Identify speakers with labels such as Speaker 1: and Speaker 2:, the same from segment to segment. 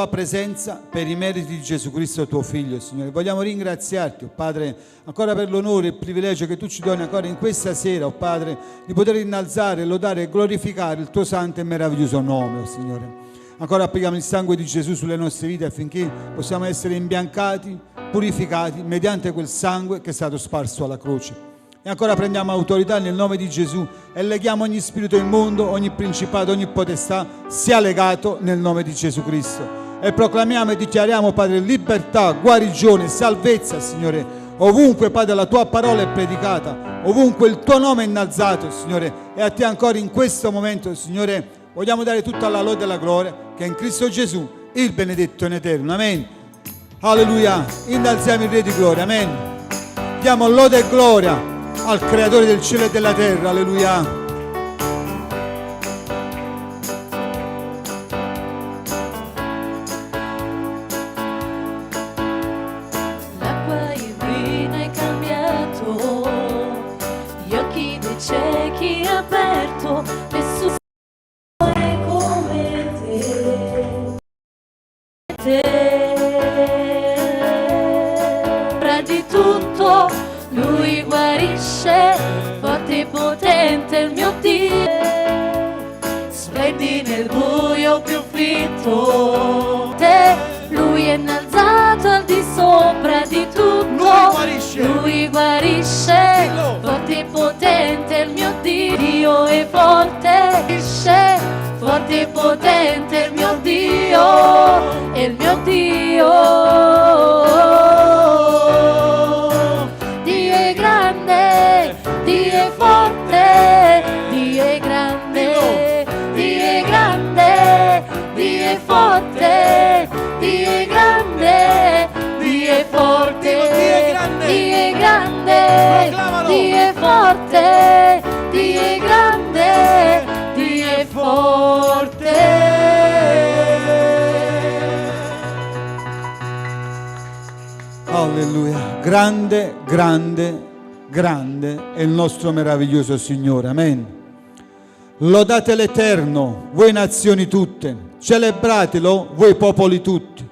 Speaker 1: Presenza per i meriti di Gesù Cristo tuo Figlio, Signore. Vogliamo ringraziarti, oh Padre, ancora per l'onore e il privilegio che tu ci doni ancora in questa sera, oh Padre, di poter innalzare, lodare e glorificare il tuo santo e meraviglioso nome, oh Signore. Ancora applicamo il sangue di Gesù sulle nostre vite affinché possiamo essere imbiancati, purificati mediante quel sangue che è stato sparso alla croce. E ancora prendiamo autorità nel nome di Gesù e leghiamo ogni spirito immondo, ogni principato, ogni potestà sia legato nel nome di Gesù Cristo. E proclamiamo e dichiariamo, Padre, libertà, guarigione, salvezza, Signore. Ovunque, Padre, la tua parola è predicata, ovunque il tuo nome è innalzato, Signore. E a te ancora in questo momento, Signore, vogliamo dare tutta la lode e la gloria che è in Cristo Gesù, il benedetto in eterno. Amen. Alleluia. Innalziamo il Re di gloria. Amen. Diamo lode e gloria al Creatore del cielo e della terra. Alleluia.
Speaker 2: Ciechi aperto, nessuno è come te. Sopra di tutto lui guarisce, forte e potente il mio Dio. Splendi nel buio più fitto, lui è innalzato al di sopra di tutto. Lui guarisce, forte e potente il mio Dio è forte, forte e potente il mio Dio, è il mio Dio. Dio è grande, Dio è forte, Dio è grande, Dio è grande, Dio è forte, Dio è grande, Dio è forte, Dio è grande, Dio è forte, Dio è grande, Dio è forte.
Speaker 1: Alleluia. Grande, grande, grande è il nostro meraviglioso Signore. Amen. Lodate l'Eterno, voi nazioni tutte, celebratelo, voi popoli tutti,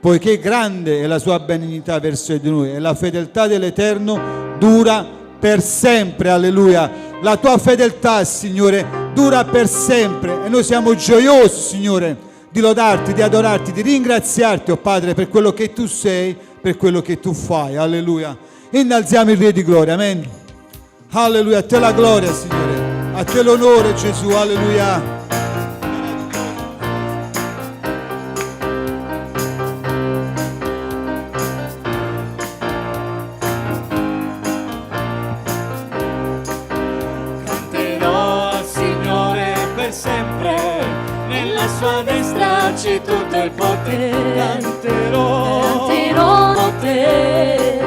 Speaker 1: poiché grande è la sua benignità verso di noi e la fedeltà dell'Eterno dura per sempre. Alleluia. La tua fedeltà, Signore, dura per sempre e noi siamo gioiosi, Signore, di lodarti, di adorarti, di ringraziarti, oh Padre, per quello che tu sei, per quello che tu fai. Alleluia. Innalziamo il Re di gloria. Amen. Alleluia. A te la gloria, Signore. A te l'onore, Gesù. Alleluia.
Speaker 2: Sua destra c'è tutto il potere, canterò te.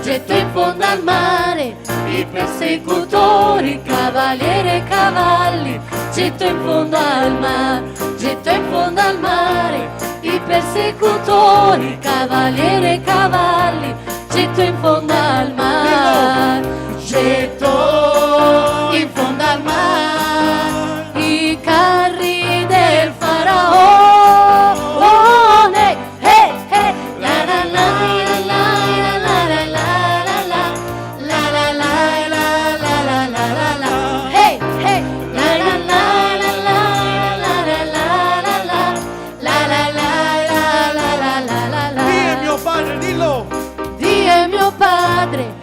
Speaker 2: Getto in fondo al mare i persecutori, cavaliere e cavalli. Getto in fondo al mare, getto in fondo al mare i persecutori, cavaliere e cavalli. Getto in fondo al mare, getto in fondo al mare i carri del faraone, hey, hey, la la la la la la la la la la la la la la, hey, hey, la la la la la la la la la la la. Dio è mio Padre, dillo. Dio è mio Padre,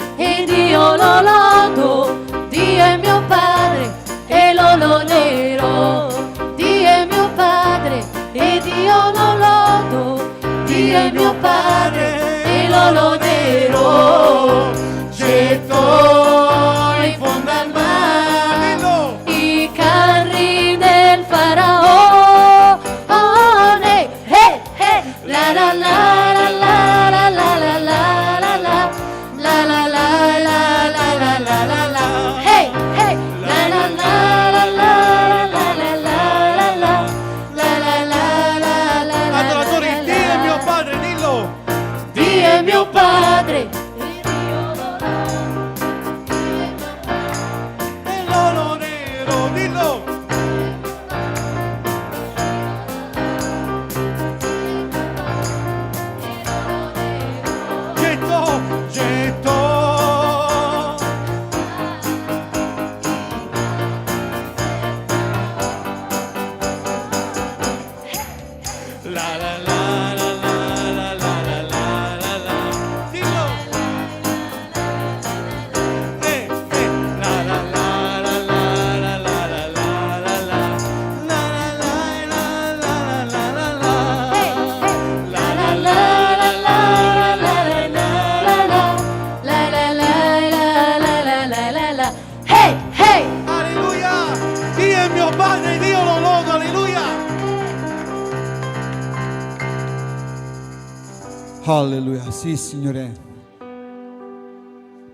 Speaker 1: Alleluia, sì Signore.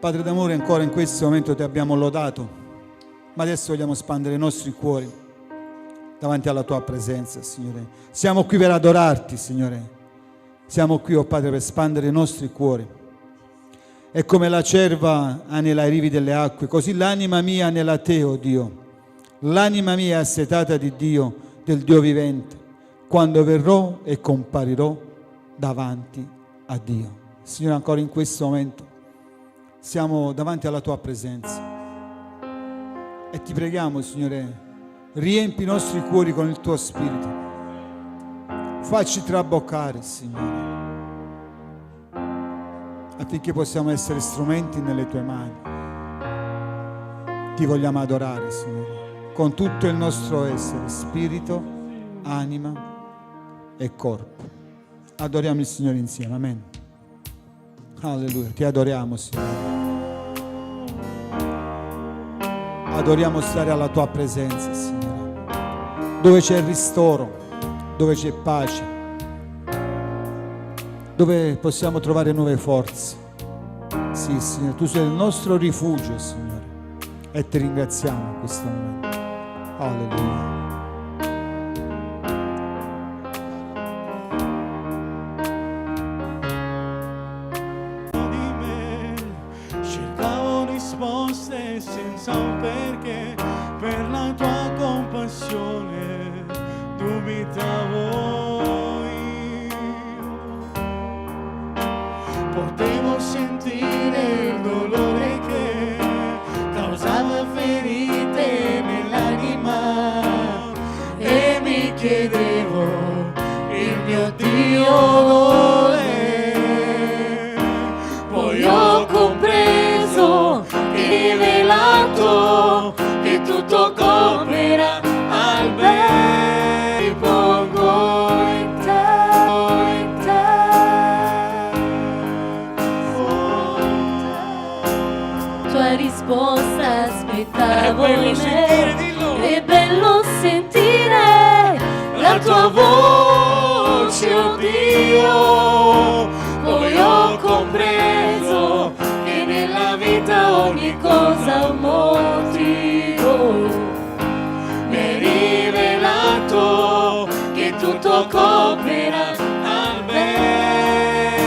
Speaker 1: Padre d'amore, ancora in questo momento ti abbiamo lodato, ma adesso vogliamo spandere i nostri cuori davanti alla tua presenza, Signore. Siamo qui per adorarti, Signore. Siamo qui, oh Padre, per spandere i nostri cuori. E come la cerva anela ai rivi delle acque, così l'anima mia anela te, oh Dio. L'anima mia è assetata di Dio, del Dio vivente, quando verrò e comparirò davanti a Dio. Signore, ancora in questo momento siamo davanti alla tua presenza e ti preghiamo, Signore, riempi i nostri cuori con il tuo spirito, facci traboccare, Signore, affinché possiamo essere strumenti nelle tue mani. Ti vogliamo adorare, Signore, con tutto il nostro essere, spirito, anima e corpo. Adoriamo il Signore insieme, amen. Alleluia, ti adoriamo, Signore. Adoriamo stare alla tua presenza, Signore, dove c'è ristoro, dove c'è pace, dove possiamo trovare nuove forze. Sì, Signore, tu sei il nostro rifugio, Signore, e ti ringraziamo in questo momento. Alleluia.
Speaker 3: Cercavo risposte senza un perché, per la tua compassione dubitavo io. Potevo sentire il dolore che causava ferite nell'anima e mi chiedevo, il mio Dio dov'è? Poi ho compreso, rivelato, che tutto coopera al bene. Mi pongo in te,
Speaker 2: Tua risposta aspettavo
Speaker 3: È bello
Speaker 2: in
Speaker 3: sentire,
Speaker 2: me.
Speaker 3: dillo.
Speaker 2: È bello sentire la tua voce, oh Dio. Poi ho compreso che nella vita ogni cosa ha un motivo. Mi hai rivelato che tutto coopera al
Speaker 3: bene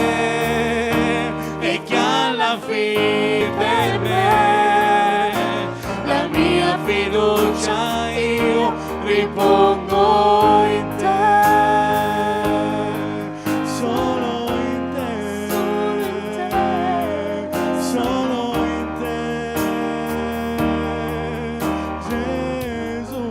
Speaker 3: e che alla fine per me la mia fiducia io ripongo in te, solo in te, solo in te, Gesù.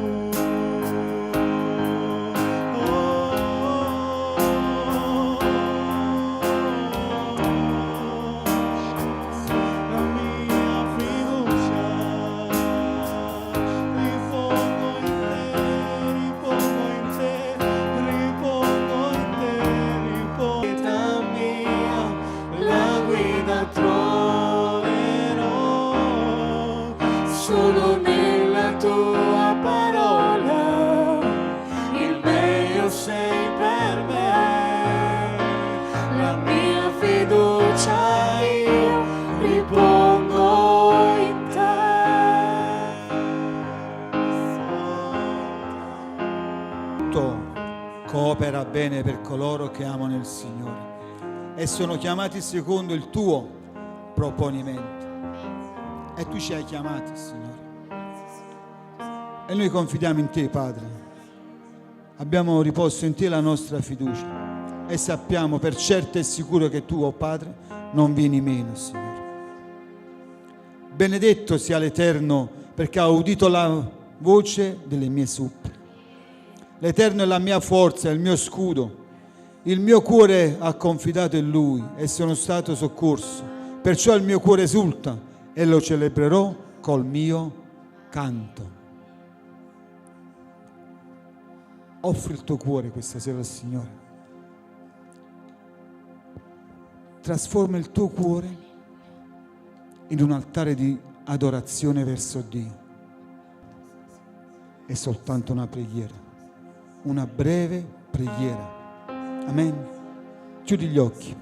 Speaker 3: La mia fiducia ripongo in te, ripongo in te, ripongo in te, ripongo in te. Mia, la guida troverò solo nella tua parola, il meglio sei per me, la mia fiducia io ripongo in te.
Speaker 1: Tutto coopera bene per coloro che amano il Signore e sono chiamati secondo il tuo proponimento. E tu ci hai chiamati, Signore. E noi confidiamo in te, Padre. Abbiamo riposto in te la nostra fiducia e sappiamo per certo e sicuro che tu, oh Padre, non vieni meno, Signore. Benedetto sia l'Eterno, perché ha udito la voce delle mie suppliche. L'Eterno è la mia forza, il mio scudo. Il mio cuore ha confidato in Lui e sono stato soccorso. Perciò il mio cuore esulta e lo celebrerò col mio canto. Offri il tuo cuore questa sera al Signore. Trasforma il tuo cuore in un altare di adorazione verso Dio. È soltanto una preghiera, una breve preghiera. Amen. Chiudi gli occhi.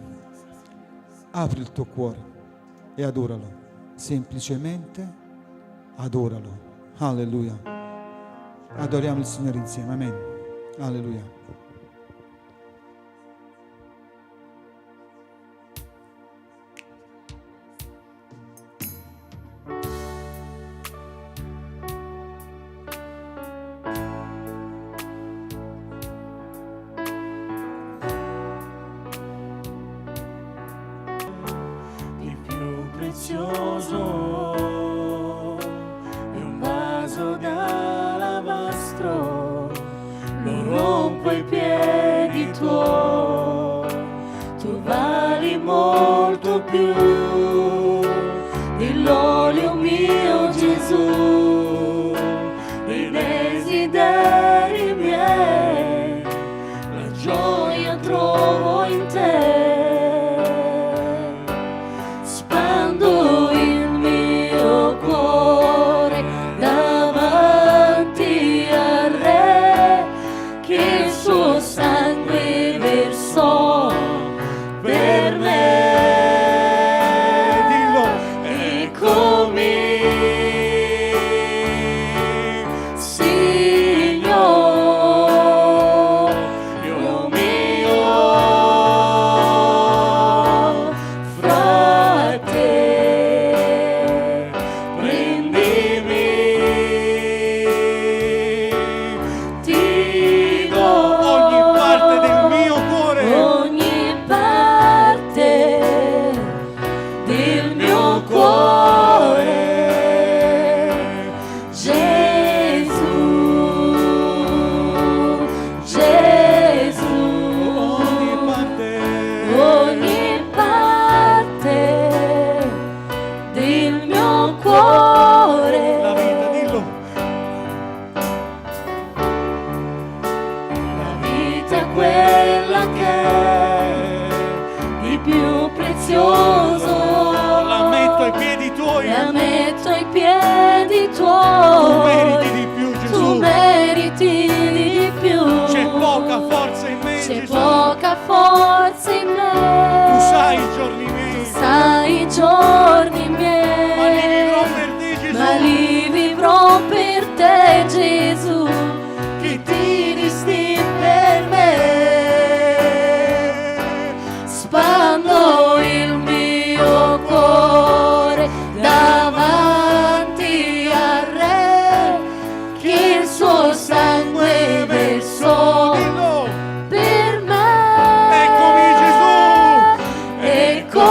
Speaker 1: apri il tuo cuore e adoralo, semplicemente adoralo. Alleluia. Adoriamo il Signore insieme, amen. Alleluia.
Speaker 3: Di più prezioso è un vaso d'alabastro, lo rompo ai piedi tuoi, tu vali molto più dell'olio mio Gesù, dei desideri miei, la gioia trovo in te. Spando il mio cuore davanti al Re, che il suo sangue versò per me. Dillo, eccomi, Signore, Dio mio, fra te, prendimi, ti do ogni parte del mio cuore, ogni parte del mio cuore, Gesù, Gesù, ogni parte del mio cuore. La vita, dillo. La vita è quella che è di più prezioso. La metto ai piedi tuoi. La metto ai piedi tuoi. Tu meriti di più, Gesù. Tu meriti di più. C'è poca forza in me,
Speaker 2: C'è
Speaker 3: Gesù.
Speaker 2: poca forza in me.
Speaker 3: Tu sai i giorni miei.
Speaker 2: Sai i giorni
Speaker 3: Ma li vivrò
Speaker 2: miei,
Speaker 3: per te, Gesù.
Speaker 2: ma li vivrò per te, Gesù,
Speaker 3: Che
Speaker 2: ti disti per me. Spando il mio cuore davanti al Re, che il suo sangue versò
Speaker 3: Dillo.
Speaker 2: per me.
Speaker 3: Eccomi, Gesù.
Speaker 2: Eccomi,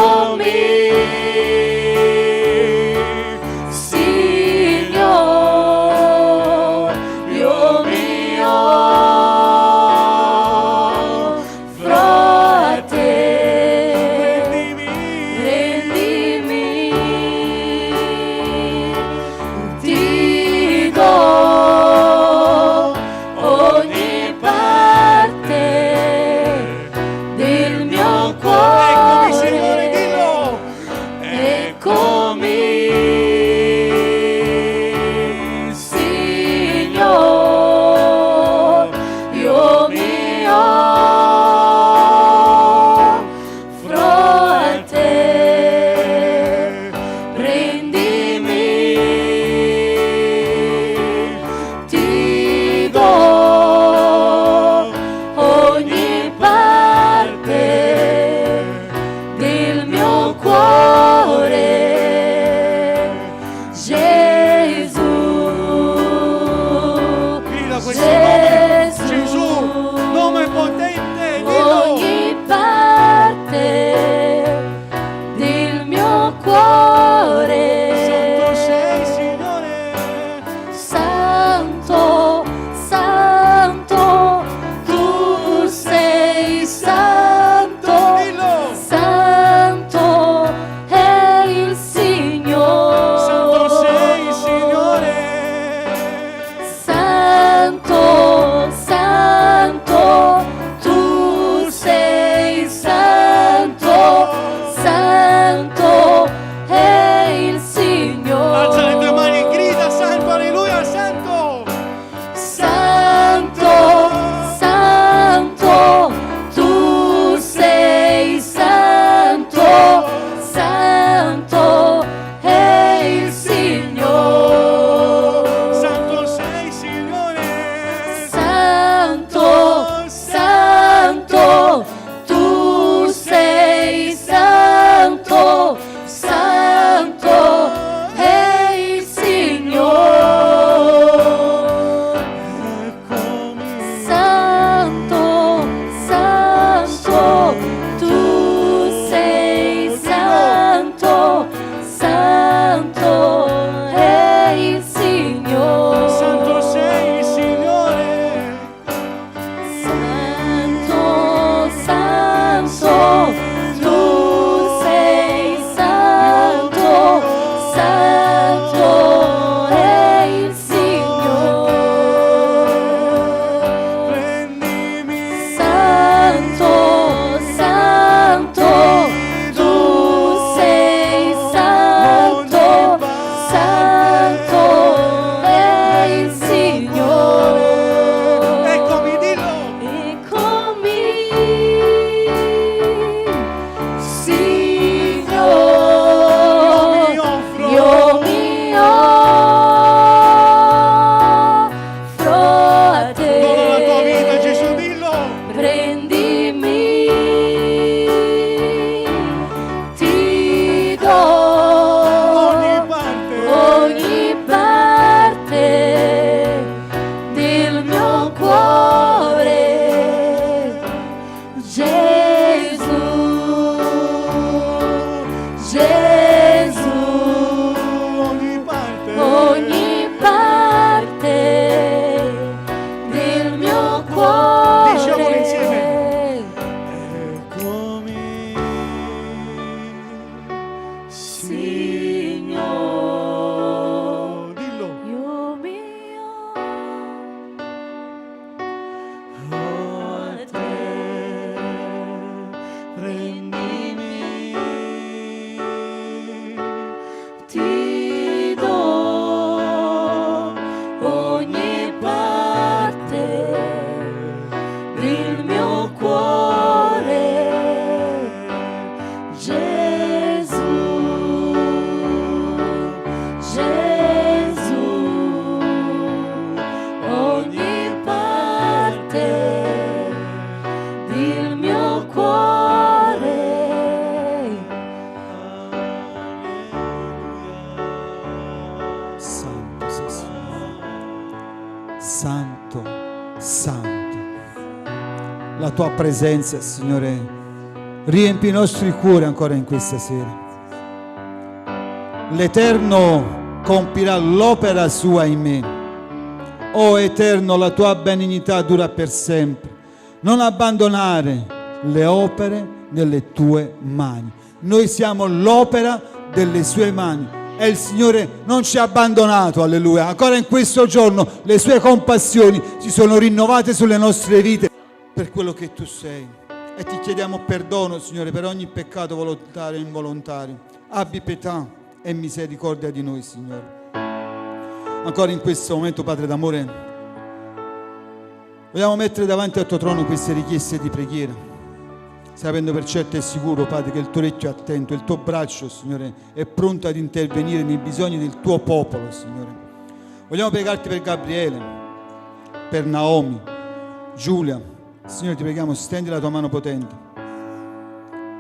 Speaker 3: Signore. Dillo.
Speaker 2: Io mio,
Speaker 3: Oh, a te rendimi,
Speaker 2: ti do ogni parte del mio cuore, Gesù, Gesù, ogni parte del mio cuore.
Speaker 1: Santo sei, Signore. Santo, santo. La tua presenza, Signore, riempi i nostri cuori ancora in questa sera. L'Eterno compirà l'opera sua in me. O Eterno, la tua benignità dura per sempre. Non abbandonare le opere delle tue mani. Noi siamo l'opera delle sue mani e il Signore non ci ha abbandonato, alleluia. Ancora in questo giorno le sue compassioni si sono rinnovate sulle nostre vite per quello che tu sei. E ti chiediamo perdono, Signore, per ogni peccato volontario e involontario. Abbi pietà e misericordia di noi, Signore. Ancora in questo momento, Padre d'amore, vogliamo mettere davanti al tuo trono queste richieste di preghiera, sapendo per certo e sicuro, Padre, che il tuo orecchio è attento, il tuo braccio, Signore, è pronto ad intervenire nei bisogni del tuo popolo, Signore. Vogliamo pregarti per Gabriele, per Naomi, Giulia. Signore, ti preghiamo, stendi la tua mano potente.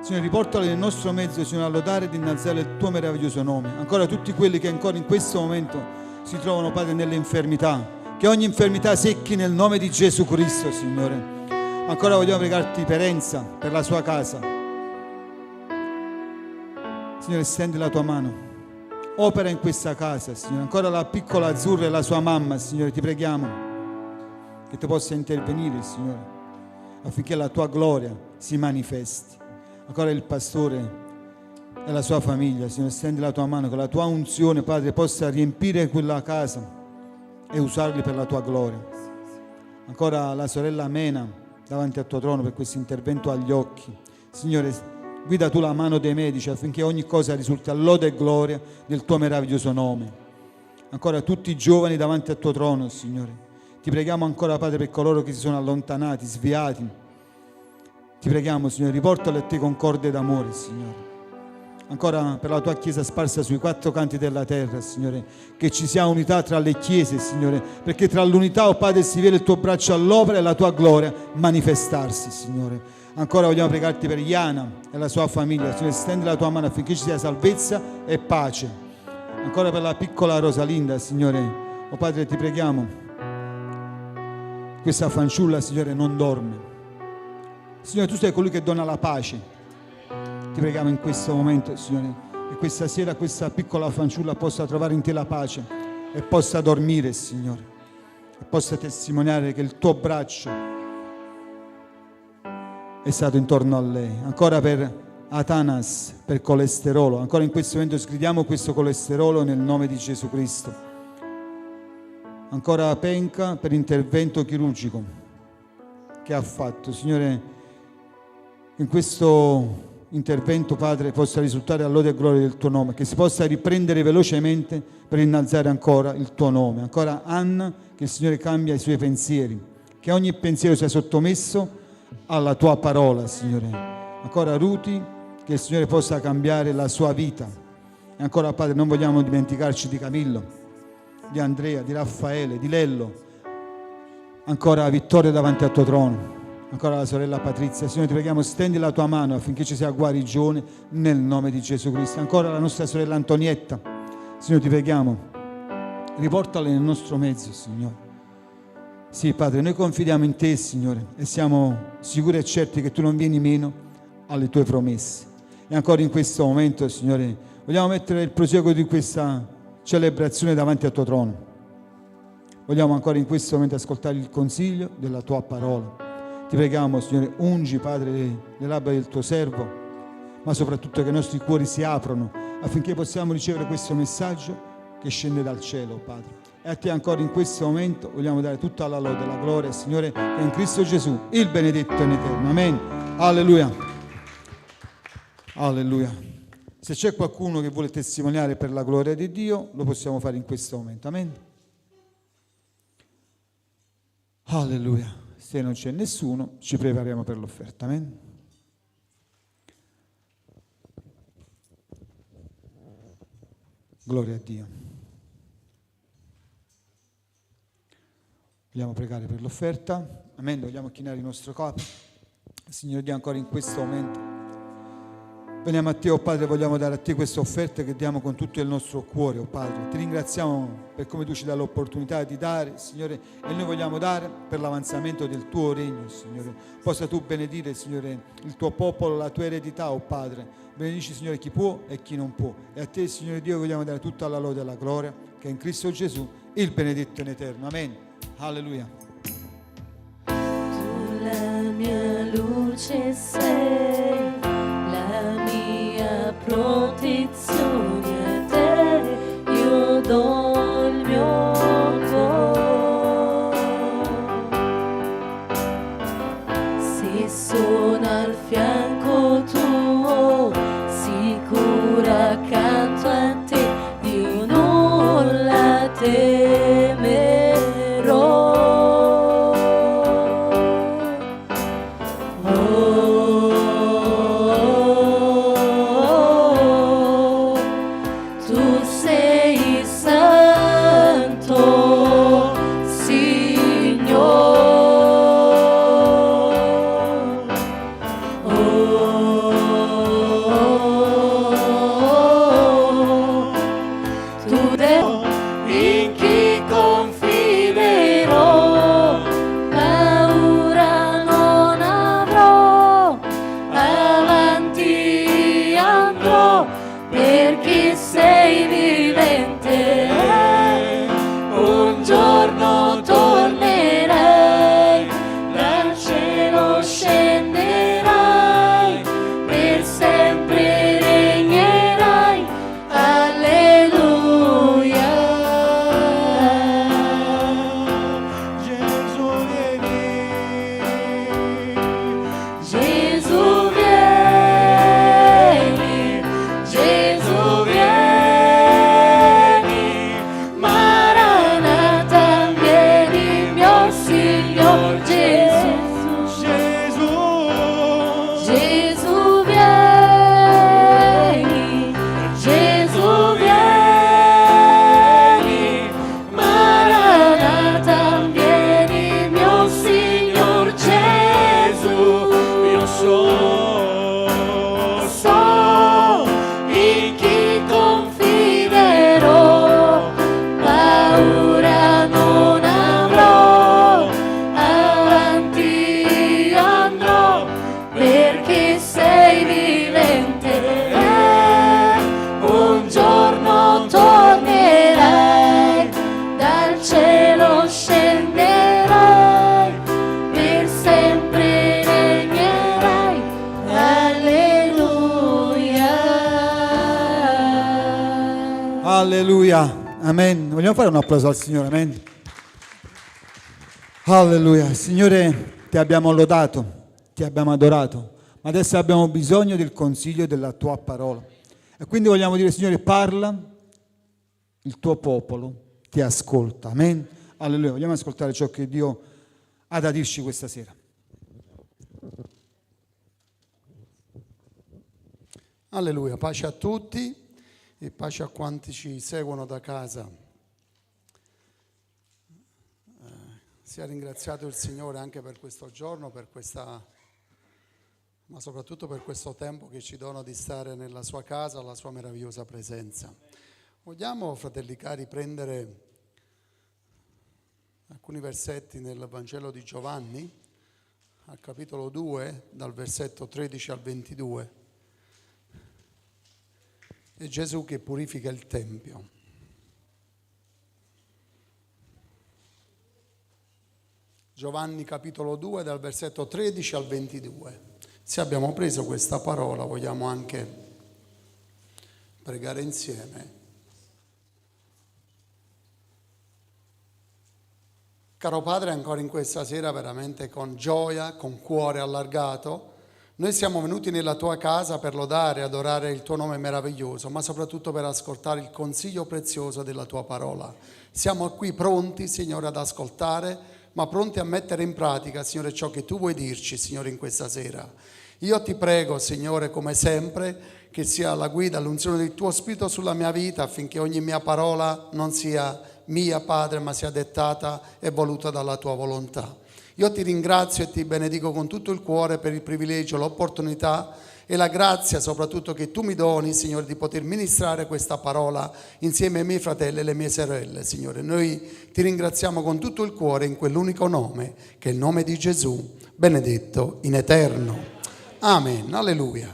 Speaker 1: Signore, riportali nel nostro mezzo, Signore, a lodare ed innalzare il tuo meraviglioso nome. Ancora tutti quelli che ancora in questo momento si trovano, Padre, nelle infermità, che ogni infermità secchi nel nome di Gesù Cristo, Signore. Ancora vogliamo pregarti per Enza, per la sua casa. Signore, stendi la tua mano, opera in questa casa, Signore. Ancora la piccola Azzurra e la sua mamma, Signore, ti preghiamo che tu possa intervenire, Signore, affinché la tua gloria si manifesti. Ancora il pastore e la sua famiglia, Signore, stendi la tua mano, che la tua unzione, Padre, possa riempire quella casa e usarli per la tua gloria. Ancora la sorella Mena davanti al tuo trono per questo intervento agli occhi. Signore, guida tu la mano dei medici affinché ogni cosa risulti a lode e gloria del tuo meraviglioso nome. Ancora tutti i giovani davanti al tuo trono, Signore. Ti preghiamo ancora, Padre, per coloro che si sono allontanati, sviati. Ti preghiamo, Signore, riportali a te con corde d'amore, Signore. Ancora per la tua Chiesa sparsa sui quattro canti della terra, Signore, che ci sia unità tra le Chiese, Signore, perché tra l'unità, oh Padre, si vede il tuo braccio all'opera e la tua gloria manifestarsi, Signore. Ancora vogliamo pregarti per Iana e la sua famiglia, Signore, stendi la tua mano affinché ci sia salvezza e pace. Ancora per la piccola Rosalinda, Signore, oh Padre, ti preghiamo, questa fanciulla, Signore, non dorme. Signore, tu sei colui che dona la pace. Ti preghiamo in questo momento, Signore, che questa sera questa piccola fanciulla possa trovare in te la pace e possa dormire, Signore, e possa testimoniare che il tuo braccio è stato intorno a lei. Ancora per Atanas, per colesterolo. Ancora in questo momento sgridiamo questo colesterolo nel nome di Gesù Cristo. Ancora Penca per intervento chirurgico che ha fatto. Signore, in questo intervento, Padre, possa risultare all'ode e gloria del tuo nome, che si possa riprendere velocemente per innalzare ancora il tuo nome. Ancora Anna, che il Signore cambia i suoi pensieri, che ogni pensiero sia sottomesso alla tua parola, Signore. Ancora Ruti, che il Signore possa cambiare la sua vita. E ancora, Padre, non vogliamo dimenticarci di Camillo, di Andrea, di Raffaele, di Lello. Ancora Vittoria davanti al tuo trono. Ancora la sorella Patrizia. Signore, ti preghiamo, stendi la tua mano affinché ci sia guarigione nel nome di Gesù Cristo. Ancora la nostra sorella Antonietta. Signore, ti preghiamo, riportala nel nostro mezzo, Signore. Sì, Padre, noi confidiamo in te, Signore, e siamo sicuri e certi che tu non vieni meno alle tue promesse. E ancora in questo momento, Signore, vogliamo mettere il proseguo di questa celebrazione davanti al tuo trono. Vogliamo ancora in questo momento ascoltare il consiglio della tua parola. Ti preghiamo, Signore, ungi, Padre, le labbra del tuo servo ma soprattutto che i nostri cuori si aprono affinché possiamo ricevere questo messaggio che scende dal cielo, Padre. E a te ancora in questo momento vogliamo dare tutta la lode e la gloria, Signore, che è in Cristo Gesù, il benedetto in eterno. Amen. Alleluia. Alleluia. Se c'è qualcuno che vuole testimoniare per la gloria di Dio, lo possiamo fare in questo momento. Amen. Alleluia. Se non c'è nessuno, ci prepariamo per l'offerta. Amen. Gloria a Dio. Vogliamo pregare per l'offerta. Amen. Vogliamo chinare il nostro capo. Signore Dio, ancora in questo momento veniamo a te, oh Padre, vogliamo dare a te questa offerta che diamo con tutto il nostro cuore, oh Padre. Ti ringraziamo per come tu ci dai l'opportunità di dare, Signore, e noi vogliamo dare per l'avanzamento del tuo regno, Signore. Possa tu benedire, Signore, il tuo popolo, la tua eredità, oh Padre. Benedici, Signore, chi può e chi non può. E a te, Signore Dio, vogliamo dare tutta la lode e la gloria, che è in Cristo Gesù, il benedetto in eterno. Amen. Alleluia.
Speaker 2: Tu la mia luce sei, la mia protezione, a te io do il mio cuore. Se sono al fianco tuo, sicura accanto a te, io nulla temerò. Tu sei santo, Signore. Tu in chi confiderò, paura non avrò, avanti andrò, perché sei vivente. Un giorno tornerai, dal cielo scenderai, per sempre regnerai. Alleluia.
Speaker 3: Gesù vieni,
Speaker 2: Gesù vieni, Gesù vieni, Maranatha vieni, mio Signor Gesù.
Speaker 3: Gesù,
Speaker 2: Gesù vieni, Gesù vieni, Maranatha vieni, mio Signor Gesù.
Speaker 3: io
Speaker 2: So in chi confiderò, paura non avrò, avanti andrò, perché sei vivente. Un giorno tornerai, dal cielo scenderai, per sempre regnerai. Alleluia.
Speaker 1: Alleluia. Amen. Vogliamo fare un applauso al Signore. Amen. Alleluia. Signore, ti abbiamo lodato, ti abbiamo adorato, ma adesso abbiamo bisogno del consiglio della tua parola. E quindi vogliamo dire, Signore, parla, il tuo popolo ti ascolta. Amen. Alleluia. Vogliamo ascoltare ciò che Dio ha da dirci questa sera.
Speaker 4: Alleluia, pace a tutti e pace a quanti ci seguono da casa. Sia ringraziato il Signore anche per questo giorno, per questa, ma soprattutto per questo tempo che ci dona di stare nella sua casa, alla sua meravigliosa presenza. Vogliamo, fratelli cari, prendere alcuni versetti nel Vangelo di Giovanni, al capitolo 2, dal versetto 13 al 22. È Gesù che purifica il Tempio. Giovanni capitolo 2 dal versetto 13 al 22. Se abbiamo preso questa parola, vogliamo anche pregare insieme. Caro Padre, ancora in questa sera, veramente con gioia, con cuore allargato, noi siamo venuti nella tua casa per lodare e adorare il tuo nome meraviglioso, ma soprattutto per ascoltare il consiglio prezioso della tua parola. Siamo qui pronti, Signore, ad ascoltare, ma pronti a mettere in pratica, Signore, ciò che tu vuoi dirci, Signore, in questa sera. Io ti prego, Signore, come sempre, che sia la guida, l'unzione del tuo Spirito sulla mia vita, affinché ogni mia parola non sia mia, Padre, ma sia dettata e voluta dalla tua volontà. Io ti ringrazio e ti benedico con tutto il cuore per il privilegio, l'opportunità e la grazia soprattutto che tu mi doni, Signore, di poter ministrare questa parola insieme ai miei fratelli e alle mie sorelle, Signore. Noi ti ringraziamo con tutto il cuore in quell'unico nome, che è il nome di Gesù, benedetto in eterno. Amen, alleluia.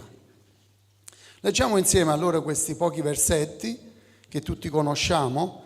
Speaker 4: Leggiamo insieme allora questi pochi versetti che tutti conosciamo.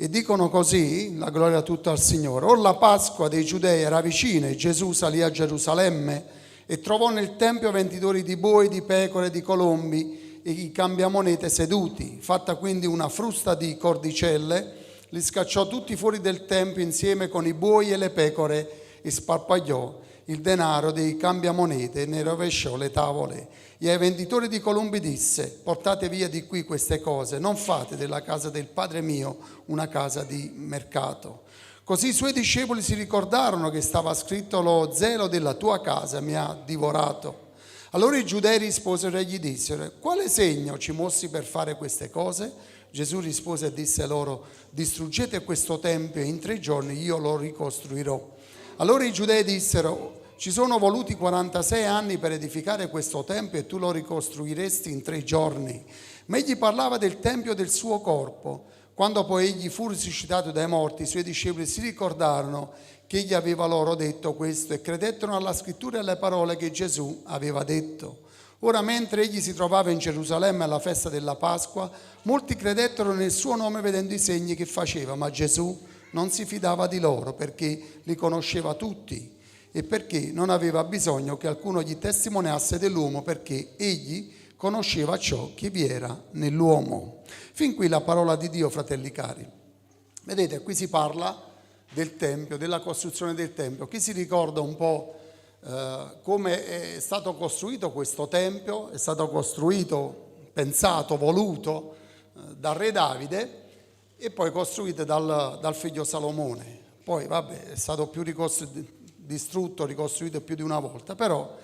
Speaker 4: E dicono così, la gloria tutta al Signore. Or la Pasqua dei Giudei era vicina e Gesù salì a Gerusalemme e trovò nel tempio venditori di boi, di pecore, di colombi e i cambiamonete seduti. Fatta quindi una frusta di cordicelle, li scacciò tutti fuori del tempio insieme con i buoi e le pecore e sparpagliò il denaro dei cambiamonete e ne rovesciò le tavole. E ai venditori di colombi disse: portate via di qui queste cose, non fate della casa del Padre mio una casa di mercato. Così i suoi discepoli si ricordarono che stava scritto: lo zelo della tua casa mi ha divorato. Allora i giudei risposero e gli dissero: quale segno ci mostri per fare queste cose? Gesù rispose e disse loro: distruggete questo tempio e in 3 giorni io lo ricostruirò. Allora i giudei dissero: ci sono voluti 46 anni per edificare questo tempio e tu lo ricostruiresti in 3 giorni. Ma egli parlava del tempio del suo corpo. Quando poi egli fu risuscitato dai morti, i suoi discepoli si ricordarono che egli aveva loro detto questo e credettero alla scrittura e alle parole che Gesù aveva detto. Ora, mentre egli si trovava in Gerusalemme alla festa della Pasqua, molti credettero nel suo nome vedendo i segni che faceva, ma Gesù non si fidava di loro perché li conosceva tutti e perché non aveva bisogno che qualcuno gli testimoniasse dell'uomo, perché egli conosceva ciò che vi era nell'uomo. Fin qui la parola di Dio, fratelli cari. Vedete, qui si parla del Tempio, della costruzione del Tempio. Chi si ricorda un po' come è stato costruito questo Tempio? È stato costruito, pensato, voluto dal re Davide e poi costruito dal figlio Salomone. Poi, vabbè, è stato più distrutto, ricostruito più di una volta, però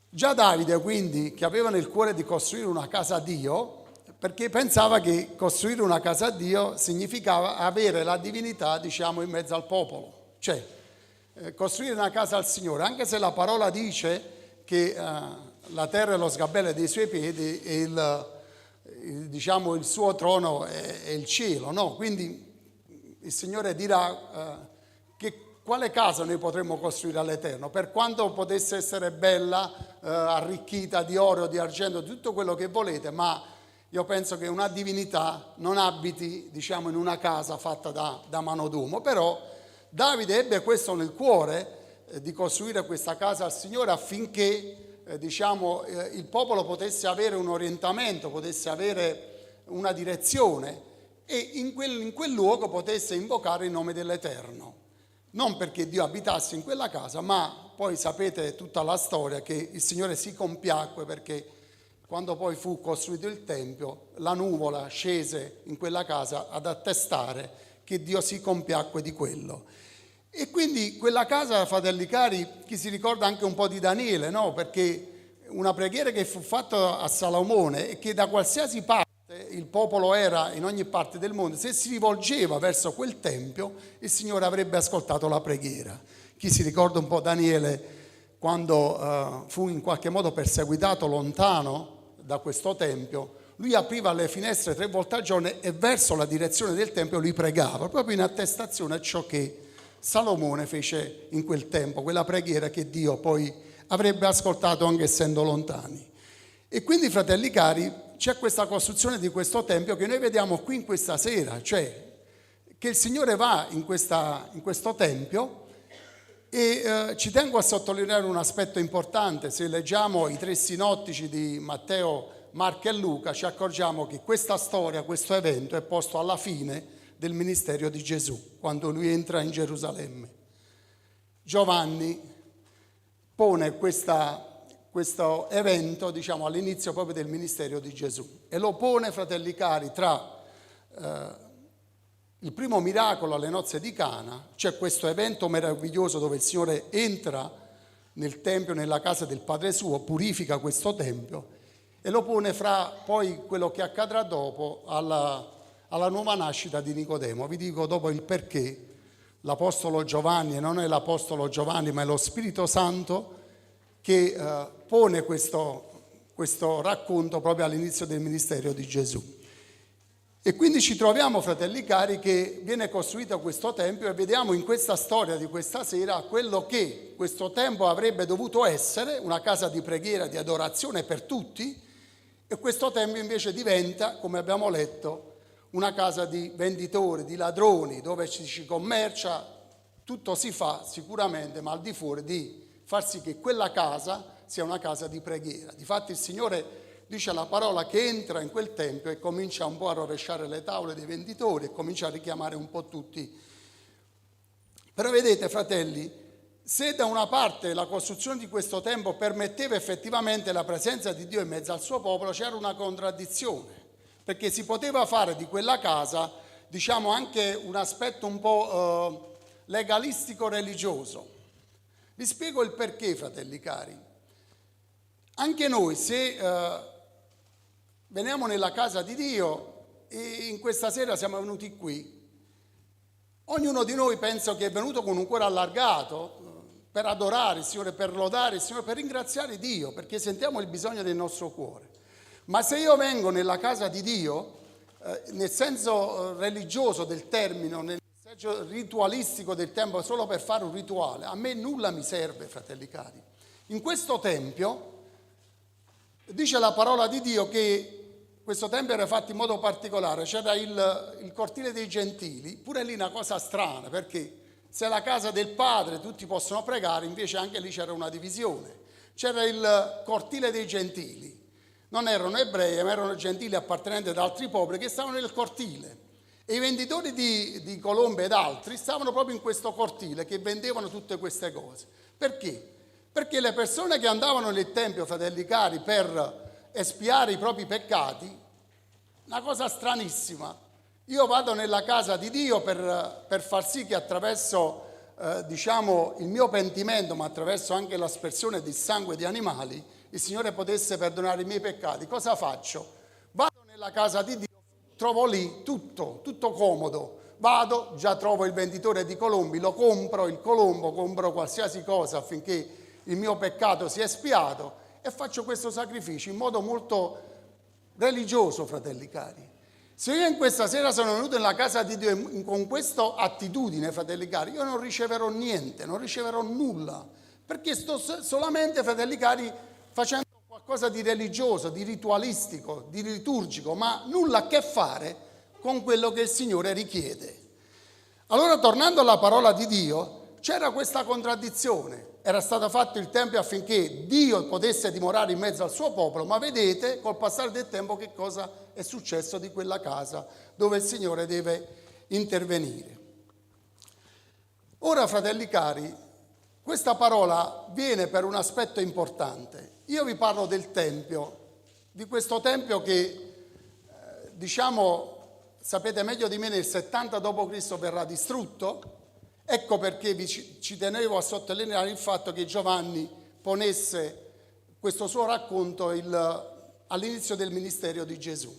Speaker 4: già Davide, quindi, che aveva nel cuore di costruire una casa a Dio, perché pensava che costruire una casa a Dio significava avere la divinità, diciamo, in mezzo al popolo, cioè costruire una casa al Signore, anche se la parola dice che la terra è lo sgabello dei suoi piedi e il suo trono è il cielo, no? Quindi il Signore dirà quale casa noi potremmo costruire all'Eterno? Per quanto potesse essere bella, arricchita di oro, di argento, tutto quello che volete, ma io penso che una divinità non abiti, diciamo, in una casa fatta da mano d'uomo. Però Davide ebbe questo nel cuore, di costruire questa casa al Signore affinché, il popolo potesse avere un orientamento, potesse avere una direzione e in quel luogo potesse invocare il nome dell'Eterno. Non perché Dio abitasse in quella casa, ma poi sapete tutta la storia che il Signore si compiacque perché quando poi fu costruito il Tempio, la nuvola scese in quella casa ad attestare che Dio si compiacque di quello. E quindi quella casa, fratelli cari, chi si ricorda anche un po' di Daniele, no? Perché una preghiera che fu fatta a Salomone e che da qualsiasi parte il popolo era in ogni parte del mondo, se si rivolgeva verso quel tempio, il Signore avrebbe ascoltato la preghiera. Chi si ricorda un po' Daniele, quando fu in qualche modo perseguitato lontano da questo tempio, lui apriva le finestre 3 volte al giorno e verso la direzione del tempio lui pregava, proprio in attestazione a ciò che Salomone fece in quel tempo, quella preghiera che Dio poi avrebbe ascoltato anche essendo lontani. E quindi, fratelli cari, c'è questa costruzione di questo tempio che noi vediamo qui in questa sera, cioè che il Signore va in questo tempio E ci tengo a sottolineare un aspetto importante. Se leggiamo i 3 sinottici di Matteo, Marco e Luca, ci accorgiamo che questa storia, questo evento è posto alla fine del ministero di Gesù, quando lui entra in Gerusalemme. Giovanni pone questo evento, diciamo, all'inizio proprio del ministero di Gesù, e lo pone, fratelli cari, tra il primo miracolo alle nozze di Cana, c'è questo evento meraviglioso dove il Signore entra nel Tempio, nella casa del Padre suo, purifica questo Tempio, e lo pone fra poi quello che accadrà dopo alla nuova nascita di Nicodemo. Vi dico dopo il perché l'Apostolo Giovanni, e non è l'Apostolo Giovanni ma è lo Spirito Santo che pone questo racconto proprio all'inizio del ministero di Gesù. E quindi ci troviamo, fratelli cari, che viene costruito questo tempio, e vediamo in questa storia di questa sera quello che questo tempio avrebbe dovuto essere, una casa di preghiera, di adorazione per tutti, e questo tempio invece diventa, come abbiamo letto, una casa di venditori, di ladroni, dove ci commercia, tutto si fa sicuramente, ma al di fuori di far sì che quella casa sia una casa di preghiera. Difatti il Signore dice la parola che entra in quel tempio e comincia un po' a rovesciare le tavole dei venditori e comincia a richiamare un po' tutti. Però vedete, fratelli, se da una parte la costruzione di questo tempio permetteva effettivamente la presenza di Dio in mezzo al suo popolo, c'era una contraddizione, perché si poteva fare di quella casa, diciamo, anche un aspetto un po' legalistico-religioso. Vi spiego il perché, fratelli cari. Anche noi, se veniamo nella casa di Dio, e in questa sera siamo venuti qui, ognuno di noi penso che è venuto con un cuore allargato per adorare il Signore, per lodare il Signore, per ringraziare Dio, perché sentiamo il bisogno del nostro cuore. Ma se io vengo nella casa di Dio, nel senso religioso del termine, nel senso ritualistico del tempo, solo per fare un rituale, a me nulla mi serve, fratelli cari. In questo tempio dice la parola di Dio che questo tempio era fatto in modo particolare, c'era il cortile dei gentili, pure lì una cosa strana, perché se è la casa del Padre tutti possono pregare, invece anche lì c'era una divisione. C'era il cortile dei gentili, non erano ebrei ma erano gentili appartenenti ad altri popoli che stavano nel cortile, e i venditori di colombe ed altri stavano proprio in questo cortile che vendevano tutte queste cose. Perché? Perché le persone che andavano nel Tempio, fratelli cari, per espiare i propri peccati, una cosa stranissima, io vado nella casa di Dio per far sì che attraverso diciamo il mio pentimento, ma attraverso anche l'aspersione di sangue di animali, il Signore potesse perdonare i miei peccati. Cosa faccio? Vado nella casa di Dio, trovo lì tutto comodo. Vado, già trovo il venditore di colombi, lo compro, il colombo, compro qualsiasi cosa affinché il mio peccato sia espiato, e faccio questo sacrificio in modo molto religioso, fratelli cari. Se io in questa sera sono venuto nella casa di Dio con questa attitudine, fratelli cari, io non riceverò niente, non riceverò nulla, perché sto solamente, fratelli cari, facendo qualcosa di religioso, di ritualistico, di liturgico, ma nulla a che fare con quello che il Signore richiede. Allora, tornando alla parola di Dio, c'era questa contraddizione. Era stato fatto il Tempio affinché Dio potesse dimorare in mezzo al suo popolo, ma vedete col passare del tempo che cosa è successo di quella casa dove il Signore deve intervenire. Ora, fratelli cari, questa parola viene per un aspetto importante. Io vi parlo del Tempio, di questo Tempio che, diciamo, sapete meglio di me, nel 70 d.C. verrà distrutto. Ecco perché ci tenevo a sottolineare il fatto che Giovanni ponesse questo suo racconto all'inizio del ministero di Gesù.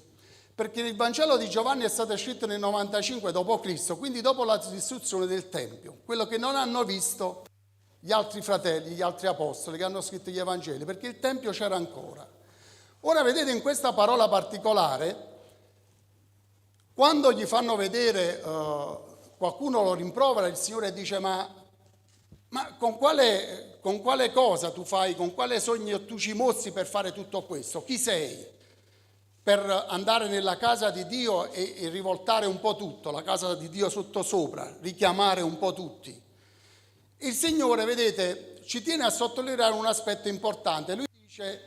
Speaker 4: Perché il Vangelo di Giovanni è stato scritto nel 95 d.C., quindi dopo la distruzione del Tempio, quello che non hanno visto gli altri fratelli, gli altri apostoli che hanno scritto gli Evangeli, perché il Tempio c'era ancora. Ora vedete in questa parola particolare, quando gli fanno vedere, qualcuno lo rimprovera, il Signore dice ma con quale cosa tu fai, con quale sogno tu ci mostri per fare tutto questo? Chi sei? Per andare nella casa di Dio e rivoltare un po' tutto, la casa di Dio sottosopra, richiamare un po' tutti. Il Signore, vedete, ci tiene a sottolineare un aspetto importante. Lui dice: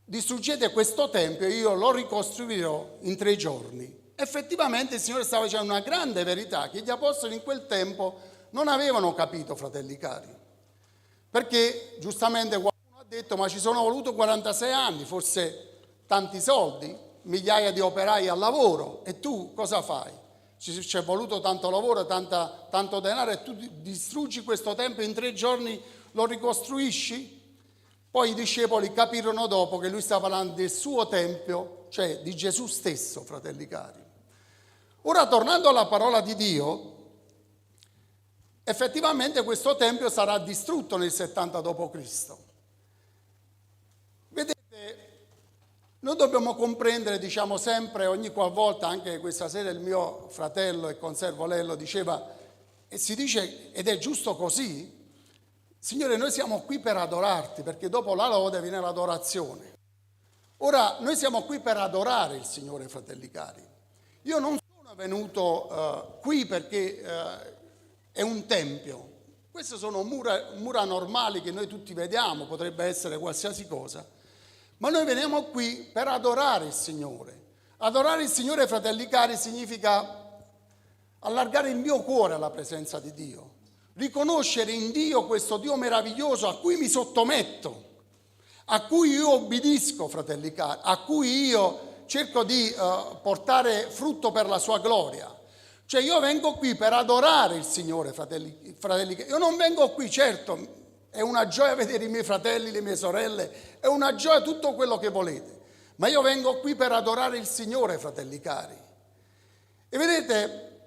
Speaker 4: distruggete questo tempio e io lo ricostruirò in 3 giorni. Effettivamente il Signore stava dicendo una grande verità che gli apostoli in quel tempo non avevano capito, fratelli cari. Perché giustamente qualcuno ha detto: ma ci sono voluto 46 anni, forse tanti soldi, migliaia di operai al lavoro, e tu cosa fai? Ci è voluto tanto lavoro, tanto denaro, e tu distruggi questo tempio in 3 giorni, lo ricostruisci? Poi i discepoli capirono dopo che lui stava parlando del suo tempio, cioè di Gesù stesso, fratelli cari. Ora, tornando alla parola di Dio, effettivamente questo tempio sarà distrutto nel 70 d.C. Vedete, noi dobbiamo comprendere, diciamo sempre, ogni qualvolta, anche questa sera il mio fratello e conservo Lello diceva, e si dice, ed è giusto così: Signore, noi siamo qui per adorarti, perché dopo la lode viene l'adorazione. Ora, noi siamo qui per adorare il Signore, fratelli cari. Io non sono venuto qui perché è un tempio. Queste sono mura normali che noi tutti vediamo, potrebbe essere qualsiasi cosa. Ma noi veniamo qui per adorare il Signore. Adorare il Signore, fratelli cari, significa allargare il mio cuore alla presenza di Dio. Riconoscere in Dio questo Dio meraviglioso a cui mi sottometto, a cui io obbedisco, fratelli cari, a cui io cerco di portare frutto per la sua gloria. Cioè io vengo qui per adorare il Signore, fratelli. Io non vengo qui, certo, è una gioia vedere i miei fratelli, le mie sorelle, è una gioia tutto quello che volete, ma io vengo qui per adorare il Signore, fratelli cari. E vedete,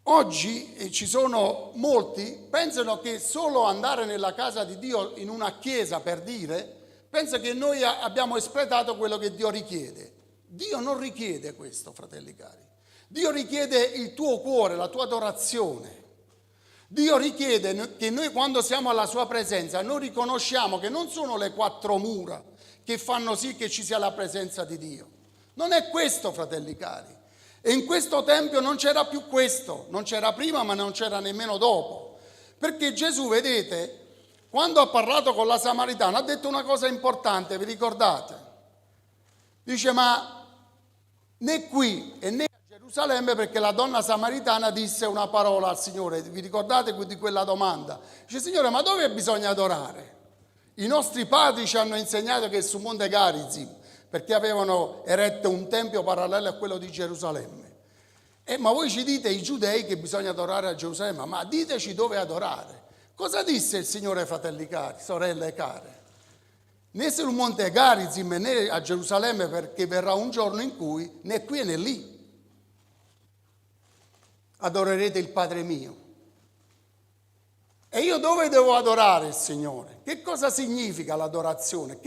Speaker 4: oggi ci sono molti pensano che solo andare nella casa di Dio, in una chiesa, per dire, pensa che noi abbiamo espletato quello che Dio richiede. Dio non richiede questo, fratelli cari. Dio richiede il tuo cuore, la tua adorazione. Dio richiede che noi, quando siamo alla sua presenza, noi riconosciamo che non sono le 4 mura che fanno sì che ci sia la presenza di Dio. Non è questo, fratelli cari. E in questo tempio non c'era più questo, non c'era prima, ma non c'era nemmeno dopo. Perché Gesù, vedete, quando ha parlato con la Samaritana, ha detto una cosa importante, vi ricordate? Dice: ma né qui e né a Gerusalemme, perché la donna samaritana disse una parola al Signore. Vi ricordate di quella domanda? Dice: Signore, ma dove bisogna adorare? I nostri padri ci hanno insegnato che è su Monte Garizim, perché avevano eretto un tempio parallelo a quello di Gerusalemme. Ma voi ci dite, i giudei, che bisogna adorare a Gerusalemme, ma diteci dove adorare. Cosa disse il Signore, fratelli cari, sorelle care? Né sul Monte Garizim né a Gerusalemme, perché verrà un giorno in cui né qui né lì adorerete il Padre mio. E io dove devo adorare il Signore? Che cosa significa l'adorazione?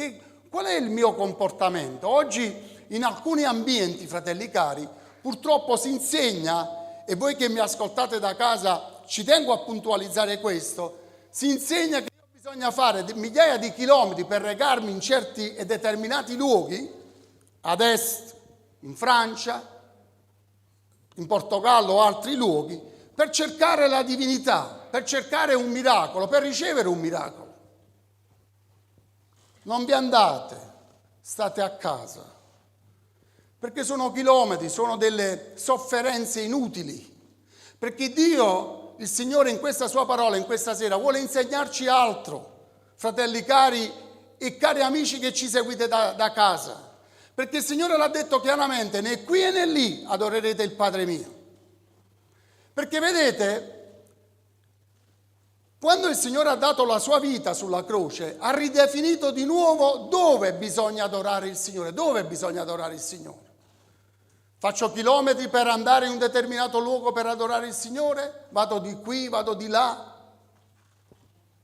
Speaker 4: Qual è il mio comportamento? Oggi in alcuni ambienti, fratelli cari, purtroppo si insegna, e voi che mi ascoltate da casa ci tengo a puntualizzare questo, si insegna che bisogna fare migliaia di chilometri per recarmi in certi e determinati luoghi, ad est, in Francia, in Portogallo o altri luoghi, per cercare la divinità, per cercare un miracolo, per ricevere un miracolo. Non vi andate, state a casa, perché sono chilometri, sono delle sofferenze inutili, perché Dio, il Signore, in questa sua parola, in questa sera, vuole insegnarci altro, fratelli cari e cari amici che ci seguite da casa, perché il Signore l'ha detto chiaramente: né qui e né lì adorerete il Padre mio. Perché vedete, quando il Signore ha dato la sua vita sulla croce, ha ridefinito di nuovo dove bisogna adorare il Signore. Dove bisogna adorare il Signore? Faccio chilometri per andare in un determinato luogo per adorare il Signore? Vado di qui, vado di là?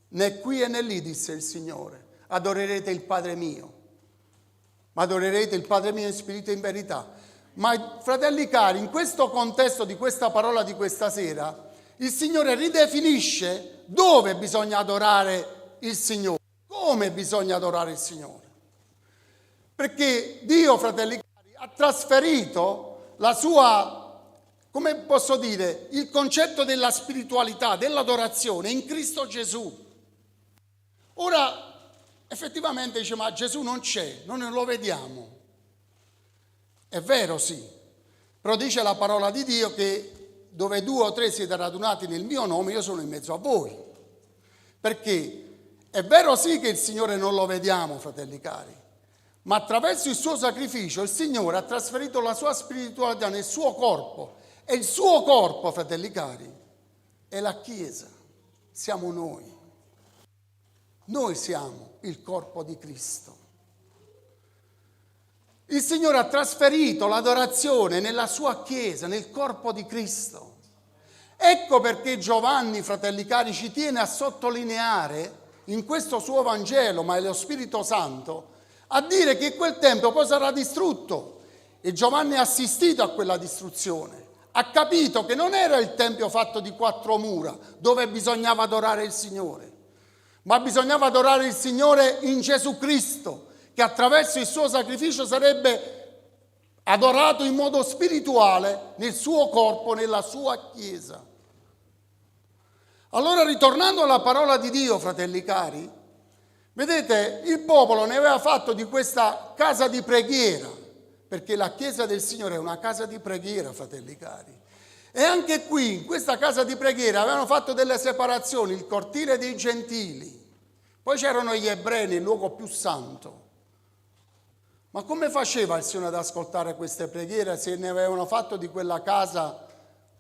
Speaker 4: Né qui e né lì, disse il Signore, adorerete il Padre mio. Ma adorerete il Padre mio in spirito e in verità. Ma fratelli cari, in questo contesto di questa parola di questa sera, il Signore ridefinisce dove bisogna adorare il Signore, come bisogna adorare il Signore. Perché Dio, fratelli cari, ha trasferito la sua come posso dire, il concetto della spiritualità, dell'adorazione in Cristo Gesù. Ora, effettivamente dice, ma Gesù non c'è, noi non lo vediamo. È vero, sì, però dice la parola di Dio che dove 2 o 3 siete radunati nel mio nome, io sono in mezzo a voi. Perché è vero sì che il Signore non lo vediamo, fratelli cari, ma attraverso il suo sacrificio il Signore ha trasferito la sua spiritualità nel suo corpo. E il suo corpo, fratelli cari, è la Chiesa, siamo noi. Noi siamo il corpo di Cristo. Il Signore ha trasferito l'adorazione nella sua Chiesa, nel corpo di Cristo. Ecco perché Giovanni, fratelli cari, ci tiene a sottolineare in questo suo Vangelo, ma è lo Spirito Santo, a dire che quel tempio poi sarà distrutto. E Giovanni ha assistito a quella distruzione. Ha capito che non era il tempio fatto di 4 mura dove bisognava adorare il Signore, ma bisognava adorare il Signore in Gesù Cristo, che attraverso il suo sacrificio sarebbe adorato in modo spirituale nel suo corpo, nella sua Chiesa. Allora, ritornando alla parola di Dio, fratelli cari, vedete, il popolo ne aveva fatto di questa casa di preghiera, perché la Chiesa del Signore è una casa di preghiera, fratelli cari. E anche qui, in questa casa di preghiera, avevano fatto delle separazioni, il cortile dei gentili, poi c'erano gli ebrei nel luogo più santo. Ma come faceva il Signore ad ascoltare queste preghiere se ne avevano fatto di quella casa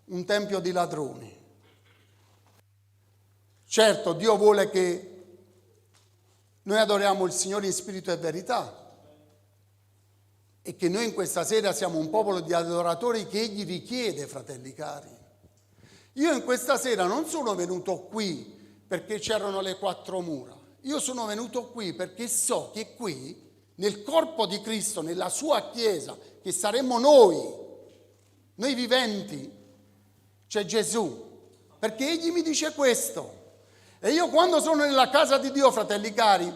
Speaker 4: un tempio di ladroni? Certo, Dio vuole che noi adoriamo il Signore in spirito e verità, e che noi in questa sera siamo un popolo di adoratori che Egli richiede, fratelli cari. Io in questa sera non sono venuto qui perché c'erano le 4 mura. Io sono venuto qui perché so che qui, nel corpo di Cristo, nella sua Chiesa, che saremmo noi viventi, c'è Gesù. Perché Egli mi dice questo. E io quando sono nella casa di Dio, fratelli cari,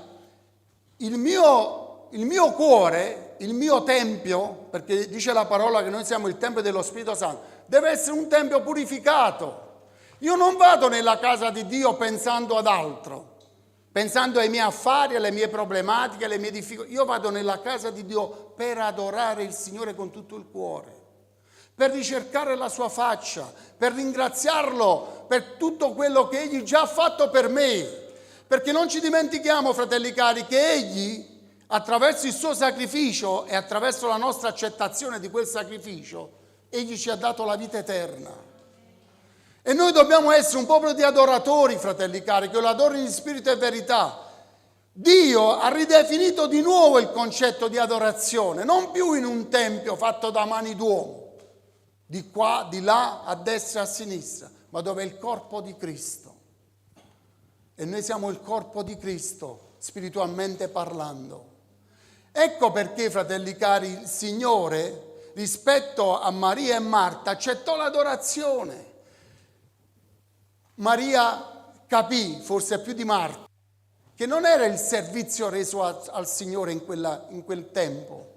Speaker 4: il mio cuore, il mio tempio, perché dice la parola che noi siamo il tempio dello Spirito Santo, deve essere un tempio purificato. Io non vado nella casa di Dio pensando ad altro, pensando ai miei affari, alle mie problematiche, alle mie difficoltà. Io vado nella casa di Dio per adorare il Signore con tutto il cuore, per ricercare la sua faccia, per ringraziarlo per tutto quello che Egli già ha fatto per me. Perché non ci dimentichiamo, fratelli cari, che Egli, attraverso il suo sacrificio e attraverso la nostra accettazione di quel sacrificio, Egli ci ha dato la vita eterna. E noi dobbiamo essere un popolo di adoratori, fratelli cari, che lo adorino in spirito e verità. Dio ha ridefinito di nuovo il concetto di adorazione, non più in un tempio fatto da mani d'uomo, di qua, di là, a destra e a sinistra, ma dove è il corpo di Cristo. E noi siamo il corpo di Cristo, spiritualmente parlando. Ecco perché, fratelli cari, il Signore, rispetto a Maria e Marta, accettò l'adorazione. Maria capì, forse più di Marta, che non era il servizio reso al Signore in quel tempo,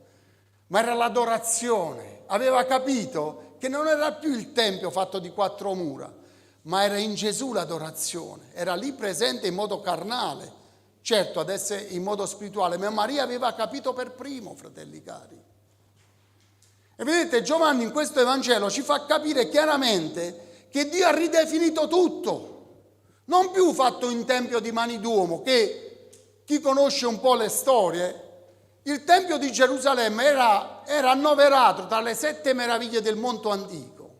Speaker 4: ma era l'adorazione. Aveva capito che non era più il tempio fatto di 4 mura, ma era in Gesù l'adorazione. Era lì presente in modo carnale, certo adesso in modo spirituale, ma Maria aveva capito per primo, fratelli cari. E vedete, Giovanni in questo Evangelo ci fa capire chiaramente che Dio ha ridefinito tutto, non più fatto in tempio di mani d'uomo, che chi conosce un po' le storie, il Tempio di Gerusalemme era annoverato tra le 7 meraviglie del mondo antico,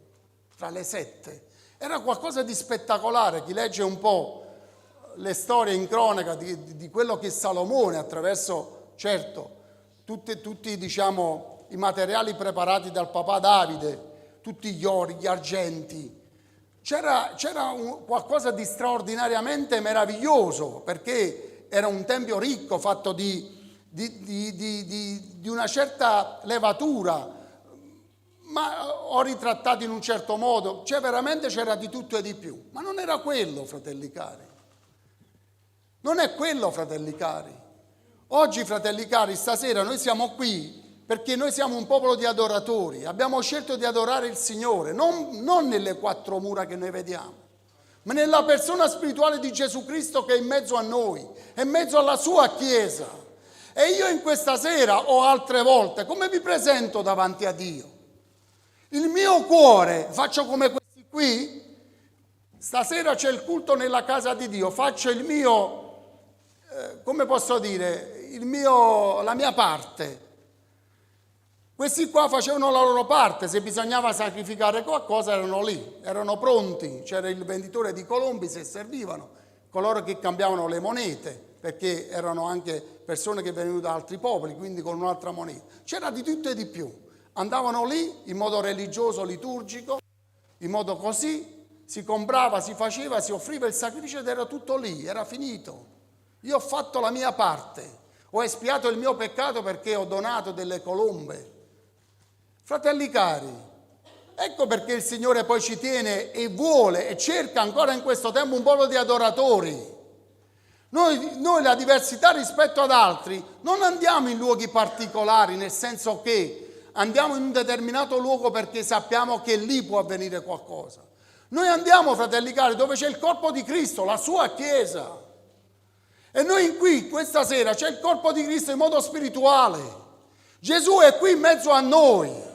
Speaker 4: tra le 7. Era qualcosa di spettacolare. Chi legge un po' le storie in cronaca di quello che Salomone, attraverso, certo, tutti diciamo, i materiali preparati dal papà Davide, tutti gli ori, gli argenti, c'era qualcosa di straordinariamente meraviglioso, perché era un tempio ricco, fatto di una certa levatura, ma ho ritrattato in un certo modo, veramente c'era di tutto e di più, ma non era quello, fratelli cari. Non è quello, fratelli cari. Oggi, fratelli cari, stasera noi siamo qui perché noi siamo un popolo di adoratori, abbiamo scelto di adorare il Signore, non nelle quattro mura che noi vediamo, ma nella persona spirituale di Gesù Cristo che è in mezzo a noi, è in mezzo alla sua Chiesa. E io in questa sera o altre volte, come mi presento davanti a Dio? Il mio cuore, faccio come questi qui, stasera c'è il culto nella casa di Dio, faccio il mio, come posso dire, la mia parte. Questi qua facevano la loro parte, se bisognava sacrificare qualcosa erano lì, erano pronti, c'era il venditore di colombi se servivano, coloro che cambiavano le monete, perché erano anche persone che venivano da altri popoli, quindi con un'altra moneta. C'era di tutto e di più. Andavano lì in modo religioso, liturgico, in modo così, si comprava, si faceva, si offriva il sacrificio ed era tutto lì, era finito. Io ho fatto la mia parte, ho espiato il mio peccato perché ho donato delle colombe. Fratelli cari, ecco perché il Signore poi ci tiene e vuole e cerca ancora in questo tempo un popolo di adoratori. Noi la diversità rispetto ad altri non andiamo in luoghi particolari, nel senso che andiamo in un determinato luogo perché sappiamo che lì può avvenire qualcosa. Noi andiamo, fratelli cari, dove c'è il corpo di Cristo, la sua Chiesa. E noi qui, questa sera, c'è il corpo di Cristo in modo spirituale. Gesù è qui in mezzo a noi.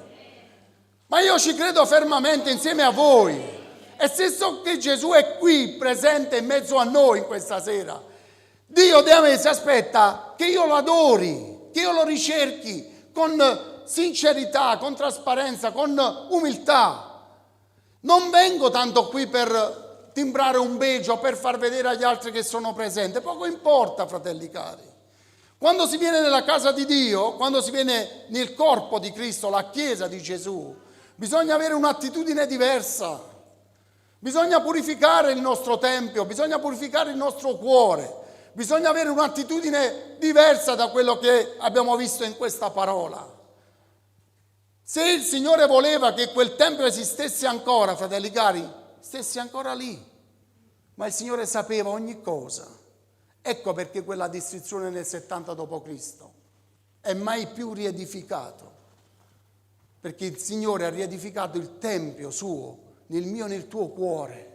Speaker 4: Ma io ci credo fermamente insieme a voi. E se so che Gesù è qui presente in mezzo a noi in questa sera, Dio da me si aspetta che io lo adori, che io lo ricerchi con sincerità, con trasparenza, con umiltà. Non vengo tanto qui per timbrare un beggio, per far vedere agli altri che sono presente. Poco importa, fratelli cari. Quando si viene nella casa di Dio, quando si viene nel corpo di Cristo, la Chiesa di Gesù, bisogna avere un'attitudine diversa, bisogna purificare il nostro tempio, bisogna purificare il nostro cuore, bisogna avere un'attitudine diversa da quello che abbiamo visto in questa parola. Se il Signore voleva che quel tempio esistesse ancora, fratelli cari, stesse ancora lì, ma il Signore sapeva ogni cosa. Ecco perché quella distruzione nel 70 d.C. è mai più riedificato. Perché il Signore ha riedificato il Tempio suo, nel mio e nel tuo cuore.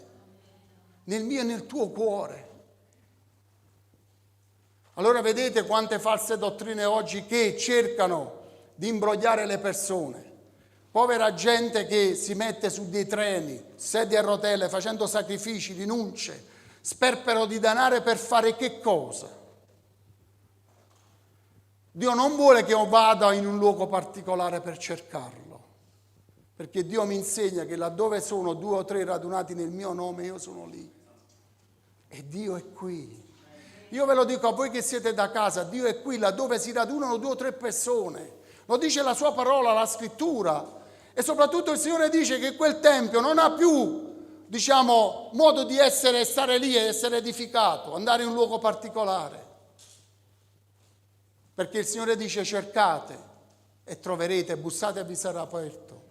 Speaker 4: Nel mio e nel tuo cuore. Allora vedete quante false dottrine oggi che cercano di imbrogliare le persone. Povera gente che si mette su dei treni, sedie a rotelle, facendo sacrifici, rinunce, sperpero di denaro per fare che cosa? Dio non vuole che io vada in un luogo particolare per cercarlo, perché Dio mi insegna che laddove sono 2 o 3 radunati nel mio nome, io sono lì. E Dio è qui. Io ve lo dico a voi che siete da casa, Dio è qui, laddove si radunano 2 o 3 persone. Lo dice la sua parola, la scrittura. E soprattutto il Signore dice che quel tempio non ha più, modo di stare lì e essere edificato, andare in un luogo particolare. Perché il Signore dice cercate e troverete, bussate e vi sarà aperto.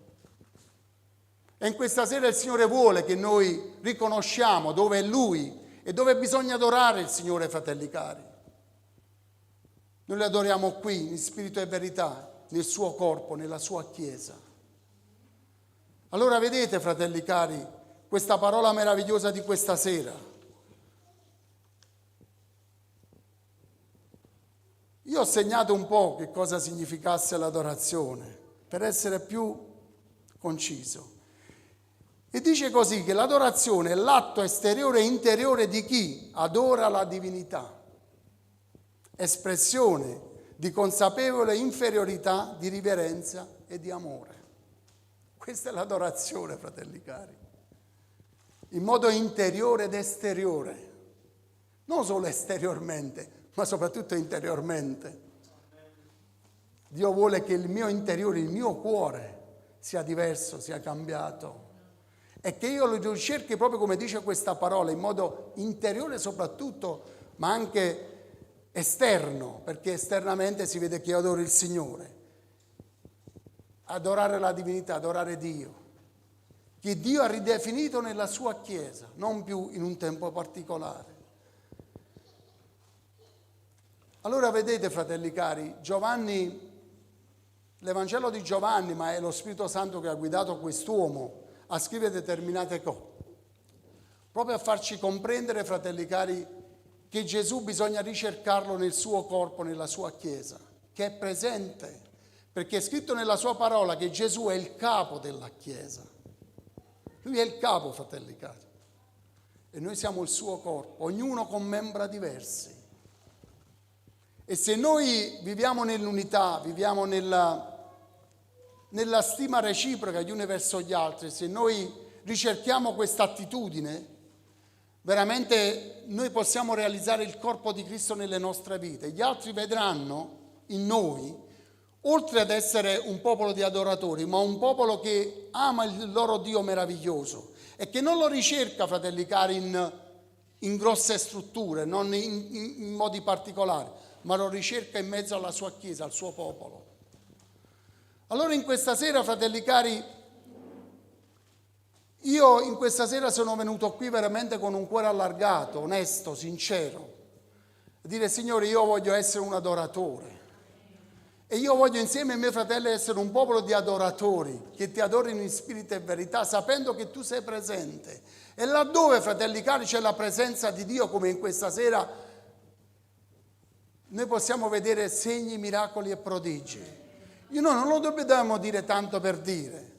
Speaker 4: E in questa sera il Signore vuole che noi riconosciamo dove è Lui e dove bisogna adorare il Signore, fratelli cari. Noi lo adoriamo qui, in spirito e verità, nel suo corpo, nella sua Chiesa. Allora vedete, fratelli cari, questa parola meravigliosa di questa sera. Io ho segnato un po' che cosa significasse l'adorazione, per essere più conciso. E dice così che l'adorazione è l'atto esteriore e interiore di chi adora la divinità, espressione di consapevole inferiorità, di riverenza e di amore. Questa è l'adorazione, fratelli cari, in modo interiore ed esteriore, non solo esteriormente, ma soprattutto interiormente. Dio vuole che il mio interiore, il mio cuore sia diverso, sia cambiato e che io lo ricerchi proprio come dice questa parola, in modo interiore soprattutto, ma anche esterno, perché esternamente si vede che io adoro il Signore. Adorare la divinità, adorare Dio, che Dio ha ridefinito nella sua Chiesa, non più in un tempo particolare. Allora vedete, fratelli cari, Giovanni l'Evangelo di Giovanni, ma è lo Spirito Santo che ha guidato quest'uomo a scrivere determinate cose, proprio a farci comprendere, fratelli cari, che Gesù bisogna ricercarlo nel suo corpo, nella sua Chiesa, che è presente, perché è scritto nella sua parola che Gesù è il capo della Chiesa. Lui è il capo, fratelli cari, e noi siamo il suo corpo, ognuno con membra diversi. E se noi viviamo nell'unità, viviamo nella stima reciproca gli uni verso gli altri, se noi ricerchiamo questa attitudine, veramente noi possiamo realizzare il corpo di Cristo nelle nostre vite. Gli altri vedranno in noi, oltre ad essere un popolo di adoratori, ma un popolo che ama il loro Dio meraviglioso e che non lo ricerca, fratelli cari, in grosse strutture, non in modi particolari, ma lo ricerca in mezzo alla sua Chiesa, al suo popolo. Allora in questa sera, fratelli cari, io in questa sera sono venuto qui veramente con un cuore allargato, onesto, sincero, a dire: Signore, io voglio essere un adoratore e io voglio insieme ai miei fratelli essere un popolo di adoratori che ti adorino in spirito e verità, sapendo che tu sei presente. E laddove, fratelli cari, c'è la presenza di Dio, come in questa sera, noi possiamo vedere segni, miracoli e prodigi. Noi non lo dobbiamo dire tanto per dire,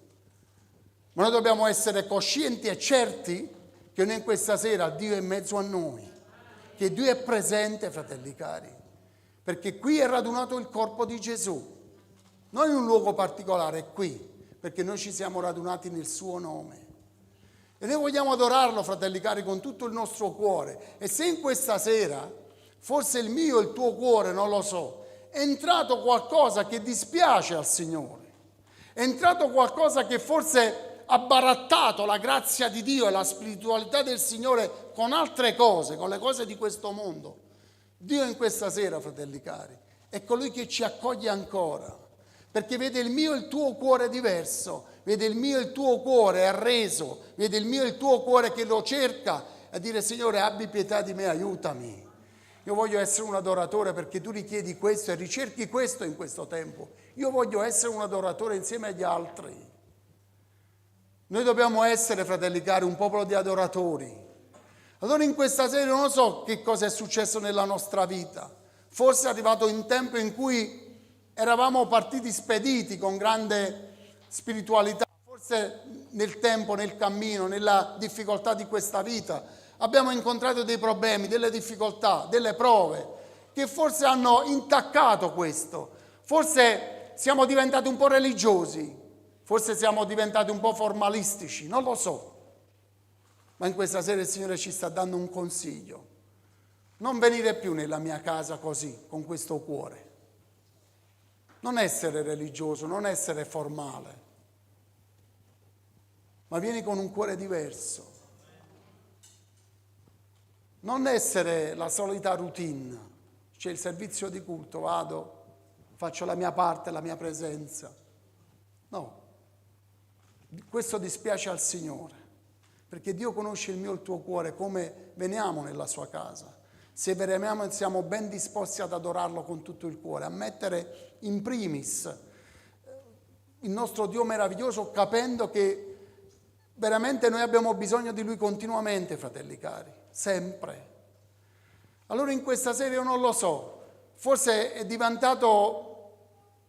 Speaker 4: ma noi dobbiamo essere coscienti e certi che noi in questa sera Dio è in mezzo a noi, che Dio è presente, fratelli cari, perché qui è radunato il corpo di Gesù, non in un luogo particolare, è qui, perché noi ci siamo radunati nel suo nome. E noi vogliamo adorarlo, fratelli cari, con tutto il nostro cuore. E se in questa sera, forse il mio e il tuo cuore, non lo so, è entrato qualcosa che dispiace al Signore, è entrato qualcosa che forse ha barattato la grazia di Dio e la spiritualità del Signore con altre cose, con le cose di questo mondo, Dio in questa sera, fratelli cari, è colui che ci accoglie ancora, perché vede il mio e il tuo cuore diverso, vede il mio e il tuo cuore arreso, vede il mio e il tuo cuore che lo cerca e dire: Signore, abbi pietà di me, aiutami. Io voglio essere un adoratore perché tu richiedi questo e ricerchi questo in questo tempo. Io voglio essere un adoratore insieme agli altri. Noi dobbiamo essere, fratelli cari, un popolo di adoratori. Allora in questa sera non so che cosa è successo nella nostra vita. Forse è arrivato un tempo in cui eravamo partiti spediti con grande spiritualità. Forse nel tempo, nel cammino, nella difficoltà di questa vita abbiamo incontrato dei problemi, delle difficoltà, delle prove che forse hanno intaccato questo. Forse siamo diventati un po' religiosi, forse siamo diventati un po' formalistici, non lo so. Ma in questa sera il Signore ci sta dando un consiglio. Non venire più nella mia casa così, con questo cuore. Non essere religioso, non essere formale, ma vieni con un cuore diverso. Non essere la solita routine, c'è il servizio di culto, vado, faccio la mia parte, la mia presenza. No, questo dispiace al Signore, perché Dio conosce il mio e il tuo cuore, come veniamo nella sua casa. Se veramente siamo ben disposti ad adorarlo con tutto il cuore, a mettere in primis il nostro Dio meraviglioso, capendo che veramente noi abbiamo bisogno di Lui continuamente, fratelli cari, sempre. Allora in questa sera io non lo so, forse è diventato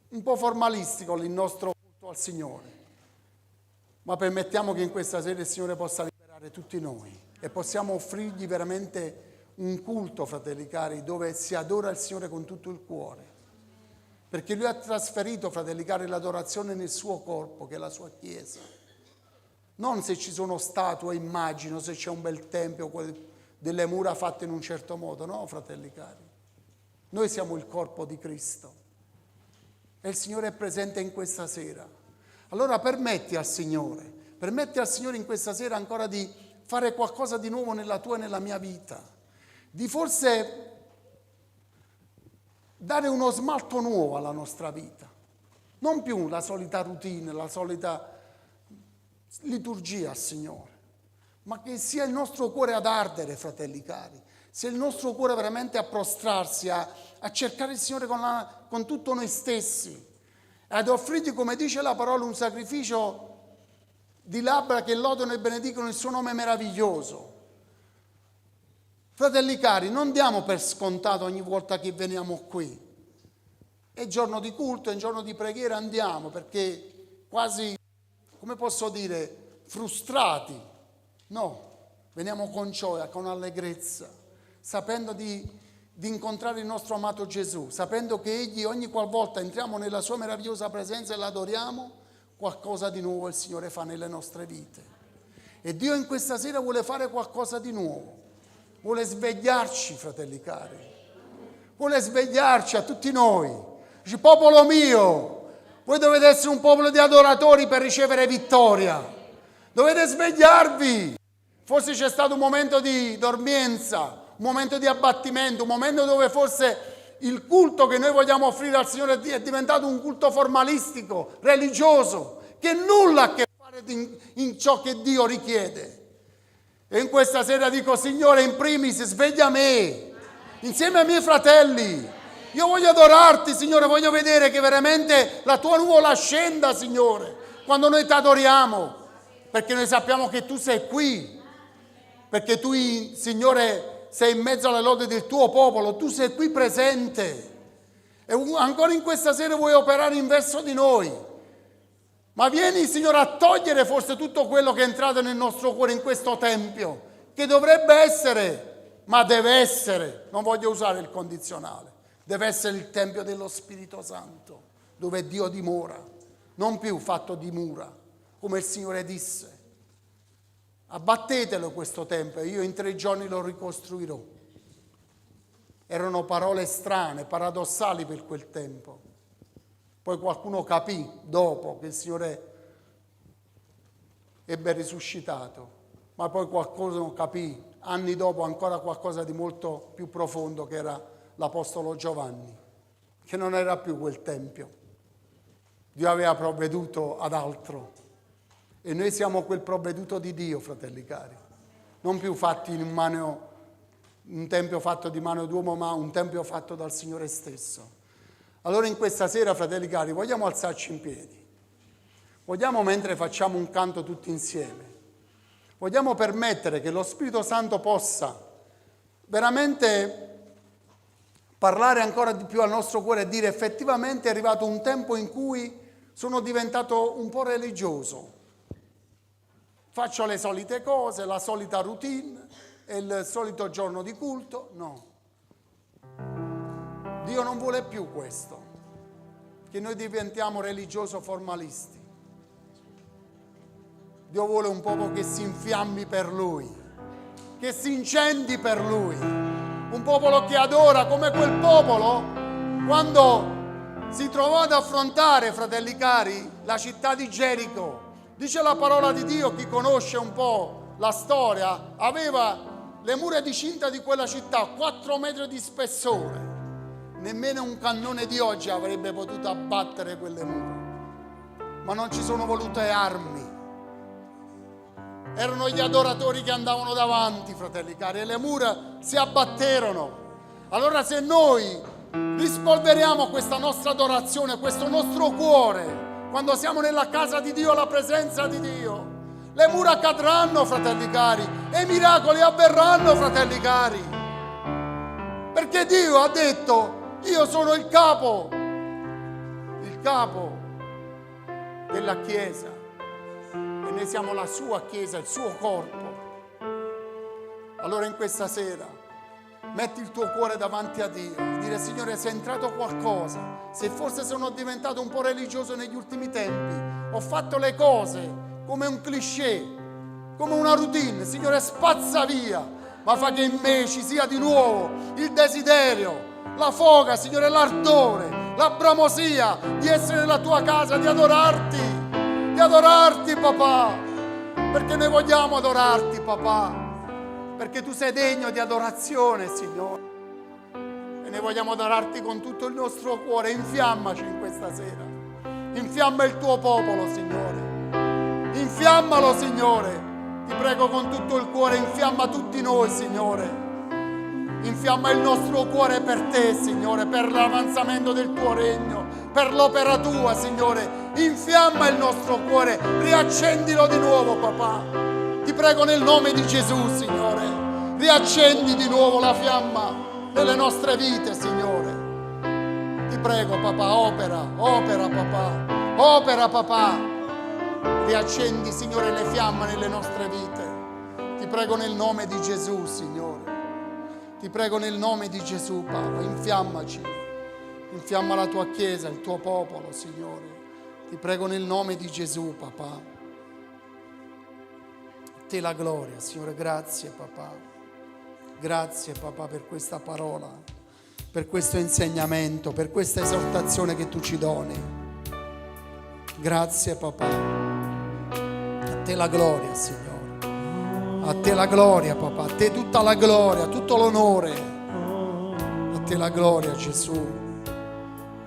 Speaker 4: un po' formalistico il nostro culto al Signore, ma permettiamo che in questa sera il Signore possa liberare tutti noi e possiamo offrirgli veramente un culto, fratelli cari, dove si adora il Signore con tutto il cuore, perché Lui ha trasferito, fratelli cari, l'adorazione nel suo corpo, che è la sua Chiesa. Non se ci sono statue, immagini, o se c'è un bel tempio o delle mura fatte in un certo modo. No, fratelli cari. Noi siamo il corpo di Cristo. E il Signore è presente in questa sera. Allora permetti al Signore in questa sera ancora di fare qualcosa di nuovo nella tua e nella mia vita. Di forse dare uno smalto nuovo alla nostra vita. Non più la solita routine, la solita liturgia al Signore, ma che sia il nostro cuore ad ardere, fratelli cari, sia il nostro cuore veramente a prostrarsi, a cercare il Signore con tutto noi stessi ad offrirgli, come dice la parola, un sacrificio di labbra che lodano e benedicono il suo nome meraviglioso. Fratelli cari, non diamo per scontato ogni volta che veniamo qui. È giorno di culto, è giorno di preghiera, andiamo, perché quasi, come posso dire, frustrati. No, veniamo con gioia, con allegrezza, sapendo di incontrare il nostro amato Gesù, sapendo che Egli ogni qualvolta entriamo nella sua meravigliosa presenza e l'adoriamo, qualcosa di nuovo il Signore fa nelle nostre vite. E Dio in questa sera vuole fare qualcosa di nuovo, vuole svegliarci, fratelli cari, vuole svegliarci a tutti noi. Dice: popolo mio, voi dovete essere un popolo di adoratori per ricevere vittoria, dovete svegliarvi. Forse c'è stato un momento di dormienza, un momento di abbattimento, un momento dove forse il culto che noi vogliamo offrire al Signore è diventato un culto formalistico, religioso, che nulla ha a che fare in ciò che Dio richiede. E in questa sera dico: Signore, in primis sveglia me, insieme ai miei fratelli. Io voglio adorarti, Signore, voglio vedere che veramente la tua nuvola scenda, Signore, quando noi ti adoriamo, perché noi sappiamo che tu sei qui, perché tu, Signore, sei in mezzo alle lodi del tuo popolo, tu sei qui presente. E ancora in questa sera vuoi operare in verso di noi. Ma vieni, Signore, a togliere forse tutto quello che è entrato nel nostro cuore in questo tempio, che dovrebbe essere, ma deve essere, non voglio usare il condizionale, deve essere il tempio dello Spirito Santo, dove Dio dimora, non più fatto di mura, come il Signore disse. Abbattetelo questo tempio, io in 3 giorni lo ricostruirò. Erano parole strane, paradossali per quel tempo. Poi qualcuno capì dopo che il Signore ebbe risuscitato, ma poi qualcuno capì anni dopo ancora qualcosa di molto più profondo, che era l'Apostolo Giovanni, che non era più quel tempio. Dio aveva provveduto ad altro. E noi siamo quel provveduto di Dio, fratelli cari, non più fatti in mano, un tempio fatto di mano d'uomo, ma un tempio fatto dal Signore stesso. Allora in questa sera, fratelli cari, vogliamo alzarci in piedi, vogliamo, mentre facciamo un canto tutti insieme, vogliamo permettere che lo Spirito Santo possa veramente parlare ancora di più al nostro cuore e dire: effettivamente è arrivato un tempo in cui sono diventato un po' religioso. Faccio le solite cose, la solita routine, e il solito giorno di culto. No. Dio non vuole più questo, che noi diventiamo religioso formalisti. Dio vuole un popolo che si infiammi per Lui, che si incendi per Lui, un popolo che adora, come quel popolo quando si trovò ad affrontare, fratelli cari, la città di Gerico. Dice la parola di Dio, chi conosce un po' la storia, aveva le mura di cinta di quella città 4 metri di spessore. Nemmeno un cannone di oggi avrebbe potuto abbattere quelle mura. Ma non ci sono volute armi. Erano gli adoratori che andavano davanti, fratelli cari, e le mura si abbatterono. Allora se noi rispolveriamo questa nostra adorazione, questo nostro cuore, quando siamo nella casa di Dio, alla presenza di Dio, le mura cadranno, fratelli cari, e i miracoli avverranno, fratelli cari. Perché Dio ha detto: io sono il capo della Chiesa, e noi siamo la sua Chiesa, il suo corpo. Allora in questa sera metti il tuo cuore davanti a Dio e dire: Signore, se è entrato qualcosa, se forse sono diventato un po' religioso negli ultimi tempi, ho fatto le cose come un cliché, come una routine, Signore, spazza via, ma fa che in me ci sia di nuovo il desiderio, la foga, Signore, l'ardore, la bramosia di essere nella tua casa, di adorarti, papà, perché noi vogliamo adorarti, papà, perché tu sei degno di adorazione, Signore, e noi vogliamo adorarti con tutto il nostro cuore. Infiammaci in questa sera, infiamma il tuo popolo, Signore, infiammalo, Signore, ti prego con tutto il cuore, infiamma tutti noi, Signore. Infiamma il nostro cuore per te, Signore, per l'avanzamento del tuo regno, per l'opera tua, Signore. Infiamma il nostro cuore, riaccendilo di nuovo, papà. Ti prego nel nome di Gesù, Signore. Riaccendi di nuovo la fiamma nelle nostre vite, Signore. Ti prego, papà, opera, papà. Opera, papà. Riaccendi, Signore, le fiamme nelle nostre vite. Ti prego nel nome di Gesù, Signore. Ti prego nel nome di Gesù, Papa, infiammaci. Infiamma la tua Chiesa, il tuo popolo, Signore. Ti prego nel nome di Gesù, papà. A te la gloria, Signore. Grazie, papà. Grazie, papà, per questa parola, per questo insegnamento, per questa esortazione che tu ci doni. Grazie, papà. A te la gloria, Signore. A te la gloria, papà. A te tutta la gloria, tutto l'onore. A te la gloria, Gesù.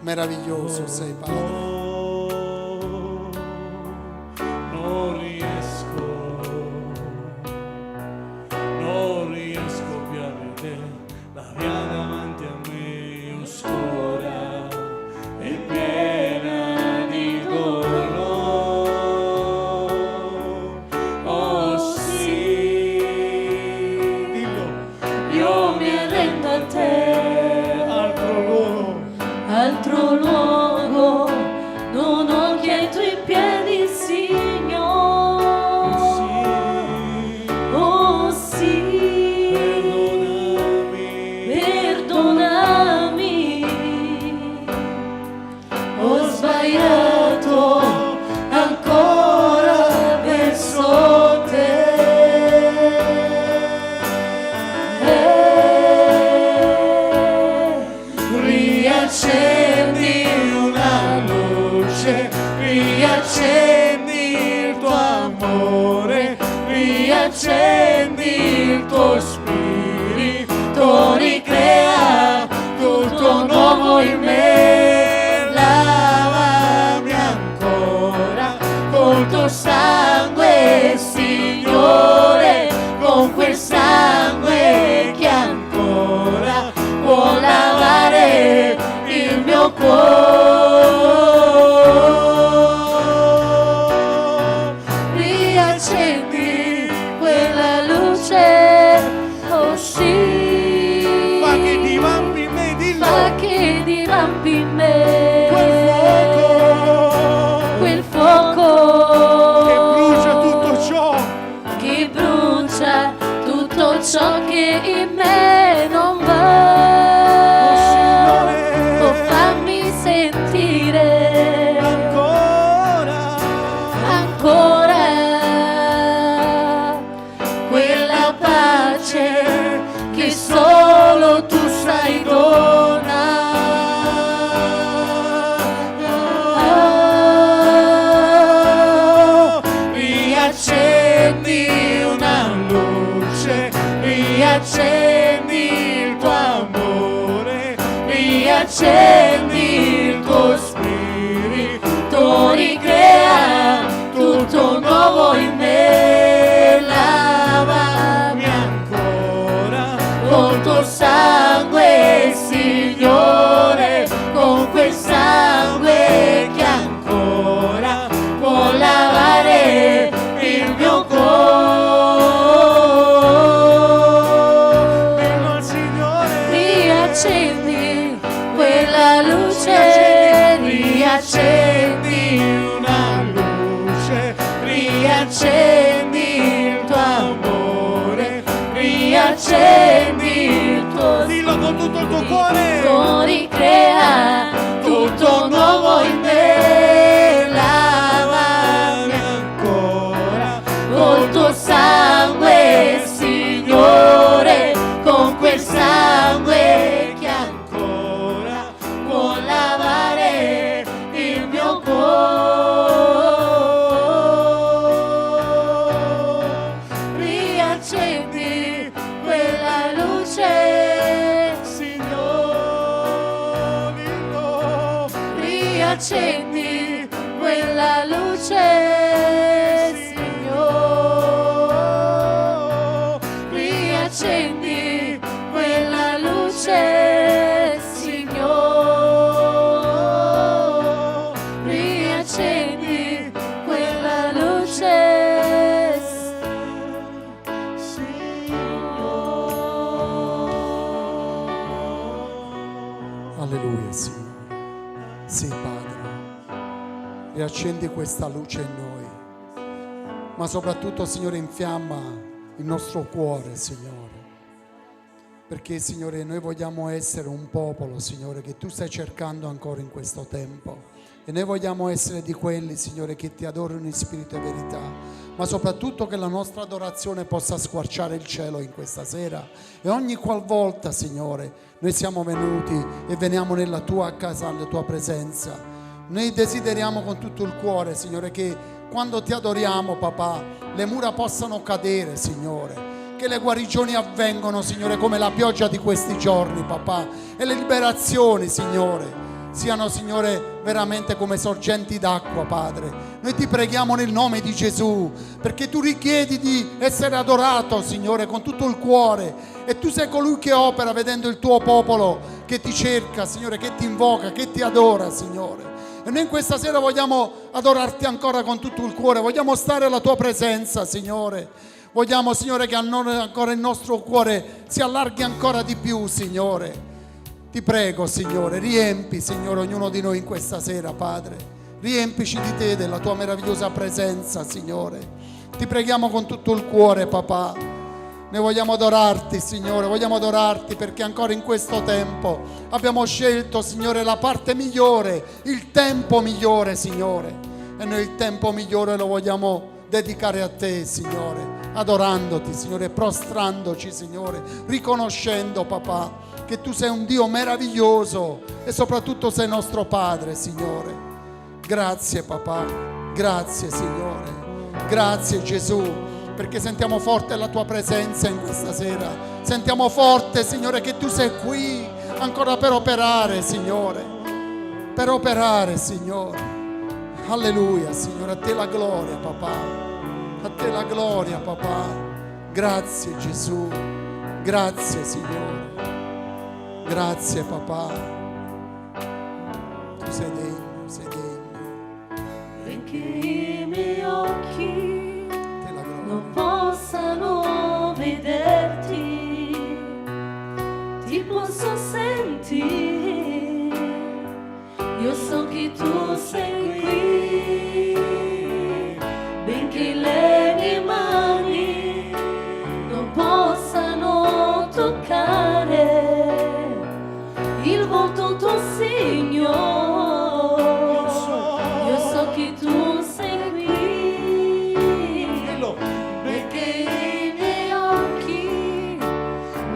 Speaker 4: Meraviglioso sei, Padre.
Speaker 3: Non riesco più a vedere la via davanti a me oscura e piena di dolore. Oh sì, dillo,
Speaker 2: Io mi arrendo a te, altro luogo, non ho chiesto i piedi, Signore. Oh sì, perdonami, ho sbagliato ancora verso te.
Speaker 3: riaccendi una luce, riaccendi il tuo amore, riaccendi il tuo spirito, ricrea tutto nuovo in me, lavami ancora col tuo sangue, Signore, con quel sangue che ancora può lavare il mio cuore.
Speaker 2: Riaccendi quella luce, oh sì,
Speaker 3: Fa che divampi in me, dillo,
Speaker 2: fa che divampi in me
Speaker 3: quel
Speaker 2: quel
Speaker 3: fuoco
Speaker 2: fuoco
Speaker 3: che brucia tutto ciò
Speaker 2: che brucia tutto ciò che in me non va.
Speaker 3: Oh, Signore.
Speaker 2: Oh, fammi sentire
Speaker 3: ancora
Speaker 2: quella pace che solo tu sai donare.
Speaker 3: riaccendi una luce, riaccendi il tuo amore, riaccendi il tuo spirito, ricrea tutto nuovo in me, lavami ancora col tuo sangue, Signore, con quel sangue che ancora può lavare il mio cuore. Dillo al Signore.
Speaker 2: Riaccendi quella luce,
Speaker 3: Riaccendi una luce, riaccendi il tuo amore, riaccendi il tuo, dillo con tutto il tuo cuore,
Speaker 2: ricrea tutto nuovo in me,
Speaker 3: lavami ancora
Speaker 2: col tuo sangue, Signore, con quel sangue che
Speaker 3: ancora
Speaker 2: può lavare il mio cuore. Riaccendi quella luce,
Speaker 3: Signore, dillo.
Speaker 2: riaccendi quella luce, Signore, riaccendi quella luce, Signore.
Speaker 4: Signore. Sì, Padre. Riaccendi questa luce in noi, ma soprattutto, Signore, infiamma il nostro cuore, Signore. Perché, Signore, noi vogliamo essere un popolo, Signore, che Tu stai cercando ancora in questo tempo. E noi vogliamo essere di quelli, Signore, che Ti adorano in spirito e verità, ma soprattutto che la nostra adorazione possa squarciare il cielo in questa sera. E ogni qualvolta, Signore, noi siamo venuti e veniamo nella Tua casa, alla Tua presenza, noi desideriamo con tutto il cuore, Signore, che quando Ti adoriamo, Papà, le mura possano cadere, Signore, che le guarigioni avvengono, Signore, come la pioggia di questi giorni, Papà, e le liberazioni, Signore, siano, Signore, veramente come sorgenti d'acqua, Padre. Noi Ti preghiamo nel nome di Gesù, perché Tu richiedi di essere adorato, Signore, con tutto il cuore, e Tu sei colui che opera vedendo il Tuo popolo che Ti cerca, Signore, che Ti invoca, che Ti adora, Signore. E noi in questa sera vogliamo adorarti ancora con tutto il cuore, vogliamo stare alla Tua presenza, Signore. Vogliamo, Signore, che ancora il nostro cuore si allarghi ancora di più, Signore. Ti prego, Signore, riempi, Signore, ognuno di noi in questa sera, Padre. Riempici di Te, della Tua meravigliosa presenza, Signore. Ti preghiamo con tutto il cuore, Papà. Noi vogliamo adorarti, Signore, vogliamo adorarti perché ancora in questo tempo abbiamo scelto, Signore, la parte migliore, il tempo migliore, Signore. E noi il tempo migliore lo vogliamo dedicare a Te, Signore, adorandoti, Signore, prostrandoci, Signore, riconoscendo, Papà, che Tu sei un Dio meraviglioso e soprattutto sei nostro Padre, Signore. Grazie, Papà, grazie, Signore, grazie, Gesù, perché sentiamo forte la Tua presenza in questa sera. Sentiamo forte, Signore, che Tu sei qui ancora per operare, Signore, per operare, Signore. Alleluia, Signore, a Te la gloria, Papà, a Te la gloria, Papà. Grazie, Gesù, grazie, Signore, grazie, Papà. Tu sei degno, sei degno.
Speaker 2: Benché i miei occhi
Speaker 4: Te la gloria.
Speaker 2: non possano vederti, Ti posso sentire, io so che Tu sei qui, benché le mie mani non possano toccare il volto tuo, Signore, io so che Tu sei qui, benché i miei occhi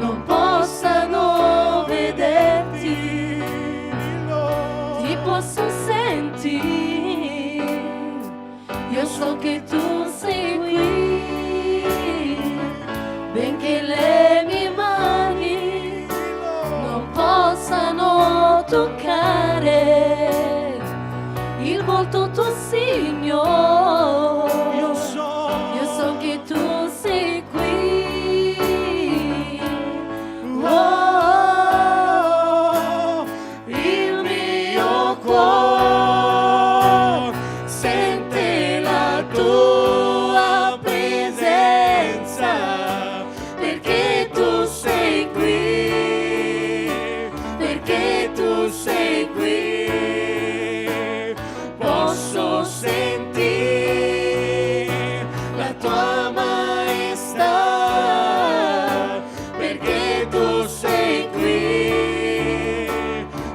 Speaker 2: non possano vederti, Ti posso sentire, io so che Tu sei qui, benché le mie mani non possano toccare il volto tuo, Signore, io so che Tu sei qui. Oh, il mio cuore sente la Tua presenza, perché Tu sei qui, perché Tu sei qui. Posso sentire la Tua maestà, perché Tu sei qui,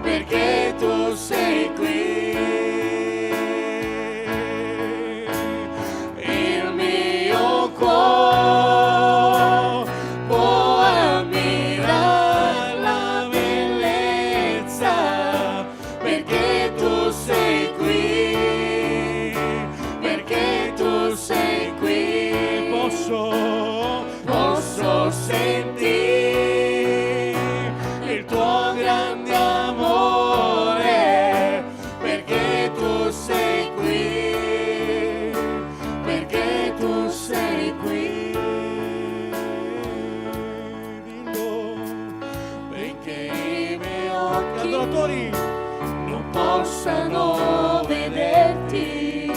Speaker 2: perché Tu sei qui. Il mio cuore può ammirare la bellezza, perché Tu sei qui, perché Tu sei qui. Posso sentire il Tuo grande amore, perché Tu sei qui, perché Tu sei qui. Dillo, perché i miei occhi non possano vederti,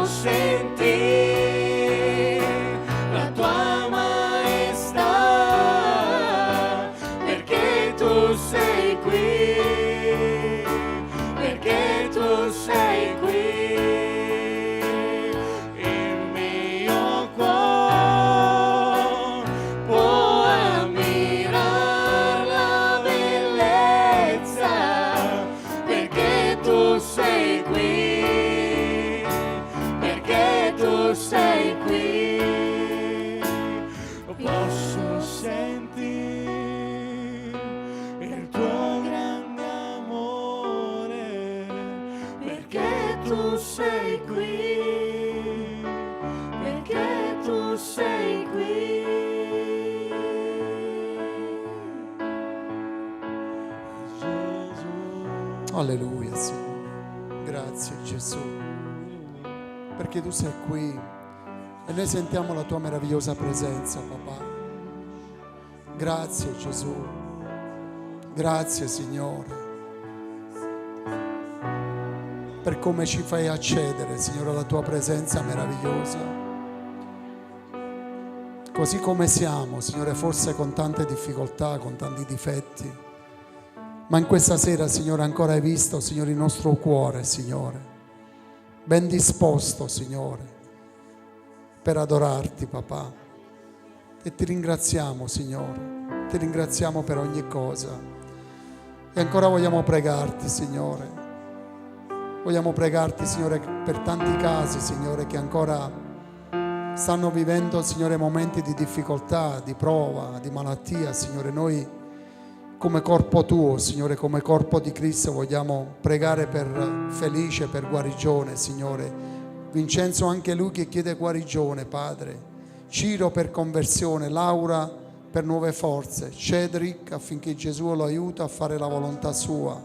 Speaker 3: posso sentire la tua maestà, perché tu sei qui, perché tu sei qui. Il mio cuore può ammirare la bellezza, perché tu sei qui, perché tu sei qui. Posso sentire il tuo grande amore, perché tu sei qui, perché tu sei qui. Gesù.
Speaker 4: Alleluia, Signore. Grazie Gesù, perché tu sei qui e noi sentiamo la tua meravigliosa presenza, papà. Grazie Gesù, grazie Signore, per come ci fai accedere, Signore, alla tua presenza meravigliosa. Così come siamo, Signore, forse con tante difficoltà, con tanti difetti, ma in questa sera, Signore, ancora hai visto, Signore, il nostro cuore, Signore, ben disposto, Signore, per adorarti, papà. E ti ringraziamo, Signore, ti ringraziamo per ogni cosa. E ancora vogliamo pregarti, Signore. Vogliamo pregarti, Signore, per tanti casi, Signore, che ancora stanno vivendo, Signore, momenti di difficoltà, di prova, di malattia, Signore. Noi come corpo tuo, Signore, come corpo di Cristo vogliamo pregare per Felice, per guarigione, Signore. Vincenzo anche lui che chiede guarigione, Padre. Ciro per conversione, Laura per nuove forze, Cedric affinché Gesù lo aiuti a fare la volontà sua,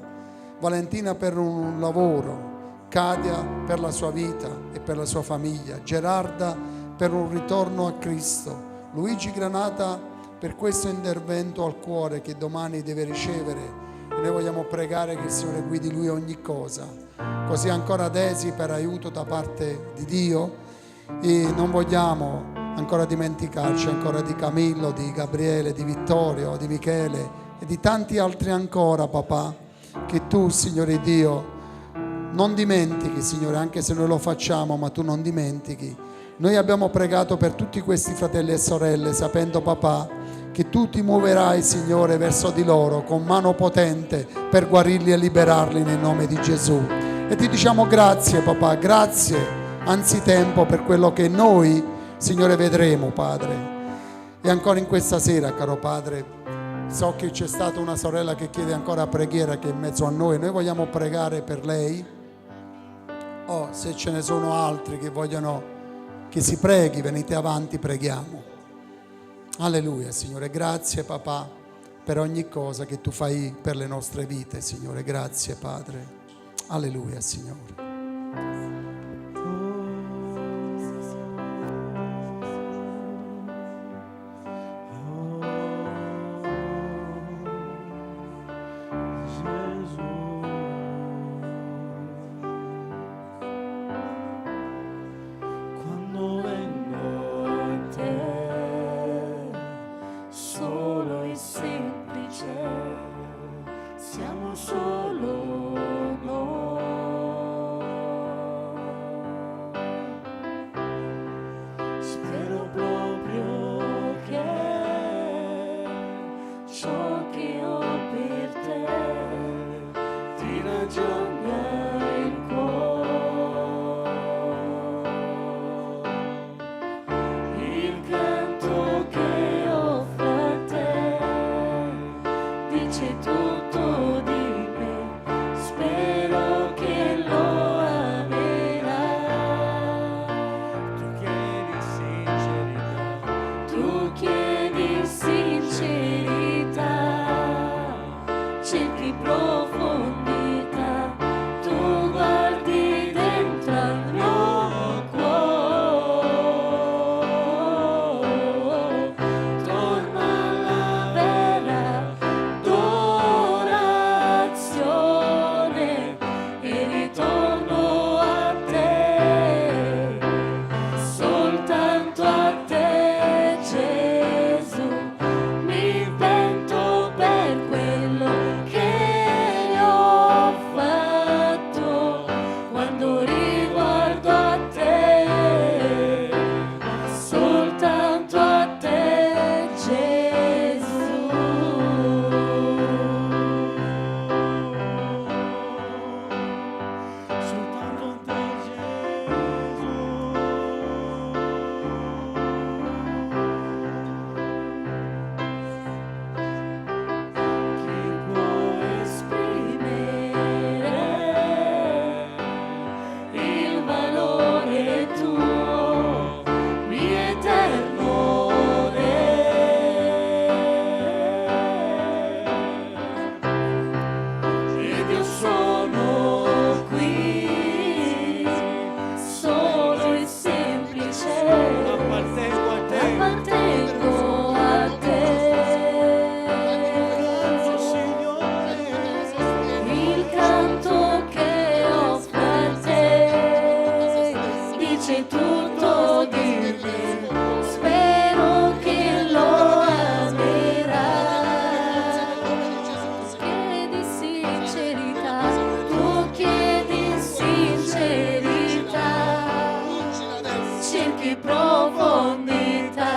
Speaker 4: Valentina per un lavoro, Cadia per la sua vita e per la sua famiglia, Gerarda per un ritorno a Cristo, Luigi Granata per questo intervento al cuore che domani deve ricevere. E noi vogliamo pregare che il Signore guidi lui ogni cosa. Così ancora Desi per aiuto da parte di Dio, e non vogliamo ancora dimenticarci ancora di Camillo, di Gabriele, di Vittorio, di Michele e di tanti altri ancora, papà, che tu, Signore Dio, non dimentichi, Signore, anche se noi lo facciamo, ma tu non dimentichi. Noi abbiamo pregato per tutti questi fratelli e sorelle, sapendo, papà, che tu ti muoverai, Signore, verso di loro con mano potente per guarirli e liberarli nel nome di Gesù. E ti diciamo grazie, papà, grazie anzitempo per quello che noi, Signore, vedremo, Padre. E ancora in questa sera, caro Padre, so che c'è stata una sorella che chiede ancora preghiera, che è in mezzo a noi. Noi vogliamo pregare per lei. Oh, se ce ne sono altri che vogliono che si preghi, venite avanti, preghiamo. Alleluia, Signore. Grazie, papà, per ogni cosa che tu fai per le nostre vite, Signore. Grazie, Padre. Alleluia, Signore.
Speaker 3: Quando vengo a te, solo e semplice, siamo solo noi.
Speaker 2: c'è tutto di me, spero che lo amerà. Chiedi sincerità, tu chiedi sincerità, cerchi profondità,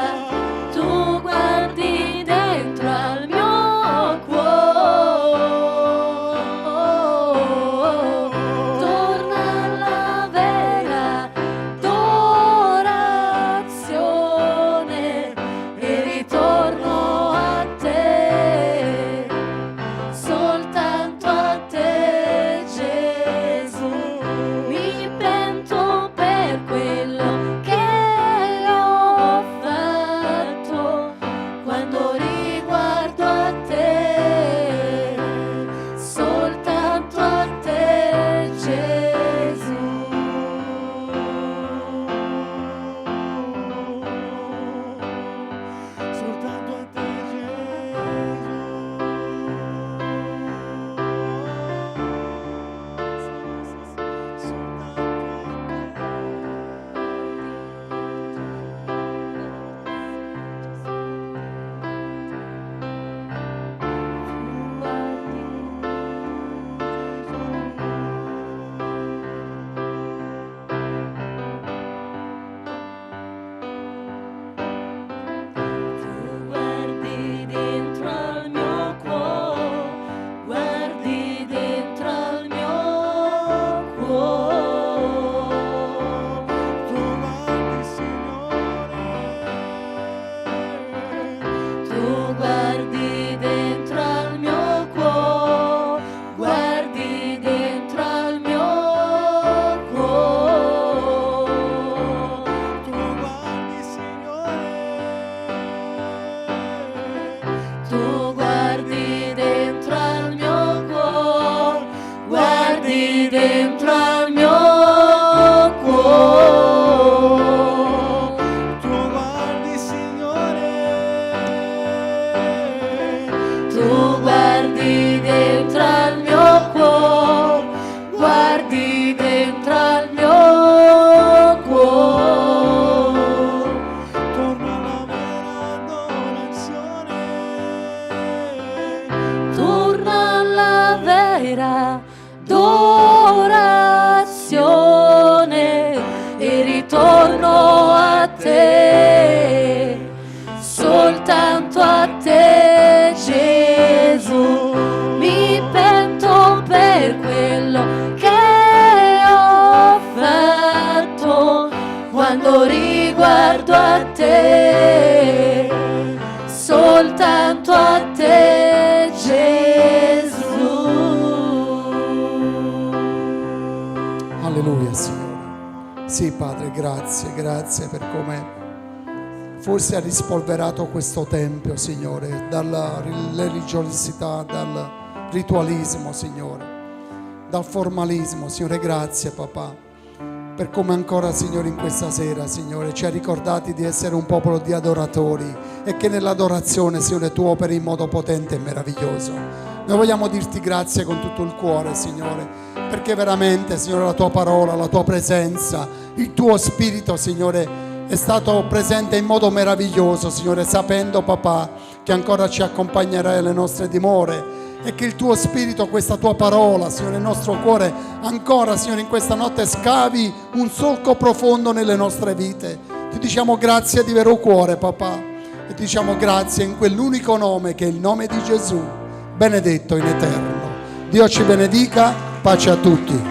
Speaker 2: tu guardi dentro al mio cuore, torna alla vera adorazione e ritorno a te, soltanto a te Gesù. Mi pento per quello che ho fatto, quando riguardo a te, soltanto a te Gesù.
Speaker 3: Soltanto a te
Speaker 2: Tu guardi dentro al mio cuore, guardi dentro al mio cuore.
Speaker 3: tu guardi, Signore.
Speaker 2: Tu guardi dentro al mio cuore, guardi dentro al mio cuore.
Speaker 3: Tu guardi, Signore.
Speaker 2: Tu guardi dentro al mio cuore, guardi dentro al mio cuore.
Speaker 3: Tu guardi, Signore.
Speaker 2: Tu guardi dentro al mio cuore, guardi dentro al mio cuore.
Speaker 3: Torna alla vera adorazione.
Speaker 2: Torna alla vera adorazione e ritorno a te, soltanto a te Gesù. Mi pento per quello che ho fatto, quando riguardo a te, soltanto a te Gesù.
Speaker 4: Alleluia, Signore. Sì, Padre, grazie, grazie per come forse ha rispolverato questo tempio, Signore, dalla religiosità, dal ritualismo, Signore, dal formalismo. Signore, grazie, Papà, per come ancora, Signore, in questa sera, Signore, ci ha ricordati di essere un popolo di adoratori e che nell'adorazione, Signore, Tu operi in modo potente e meraviglioso. Noi vogliamo dirti grazie con tutto il cuore, Signore, perché veramente, Signore, la Tua parola, la Tua presenza, il Tuo Spirito, Signore, è stato presente in modo meraviglioso, Signore, sapendo, Papà, che ancora ci accompagnerai alle nostre dimore e che il Tuo Spirito, questa Tua parola, Signore, nel nostro cuore, ancora, Signore, in questa notte scavi un solco profondo nelle nostre vite. Ti diciamo grazie di vero cuore, Papà, e ti diciamo grazie in quell'unico nome che è il nome di Gesù, benedetto in eterno. Dio ci benedica, pace a tutti.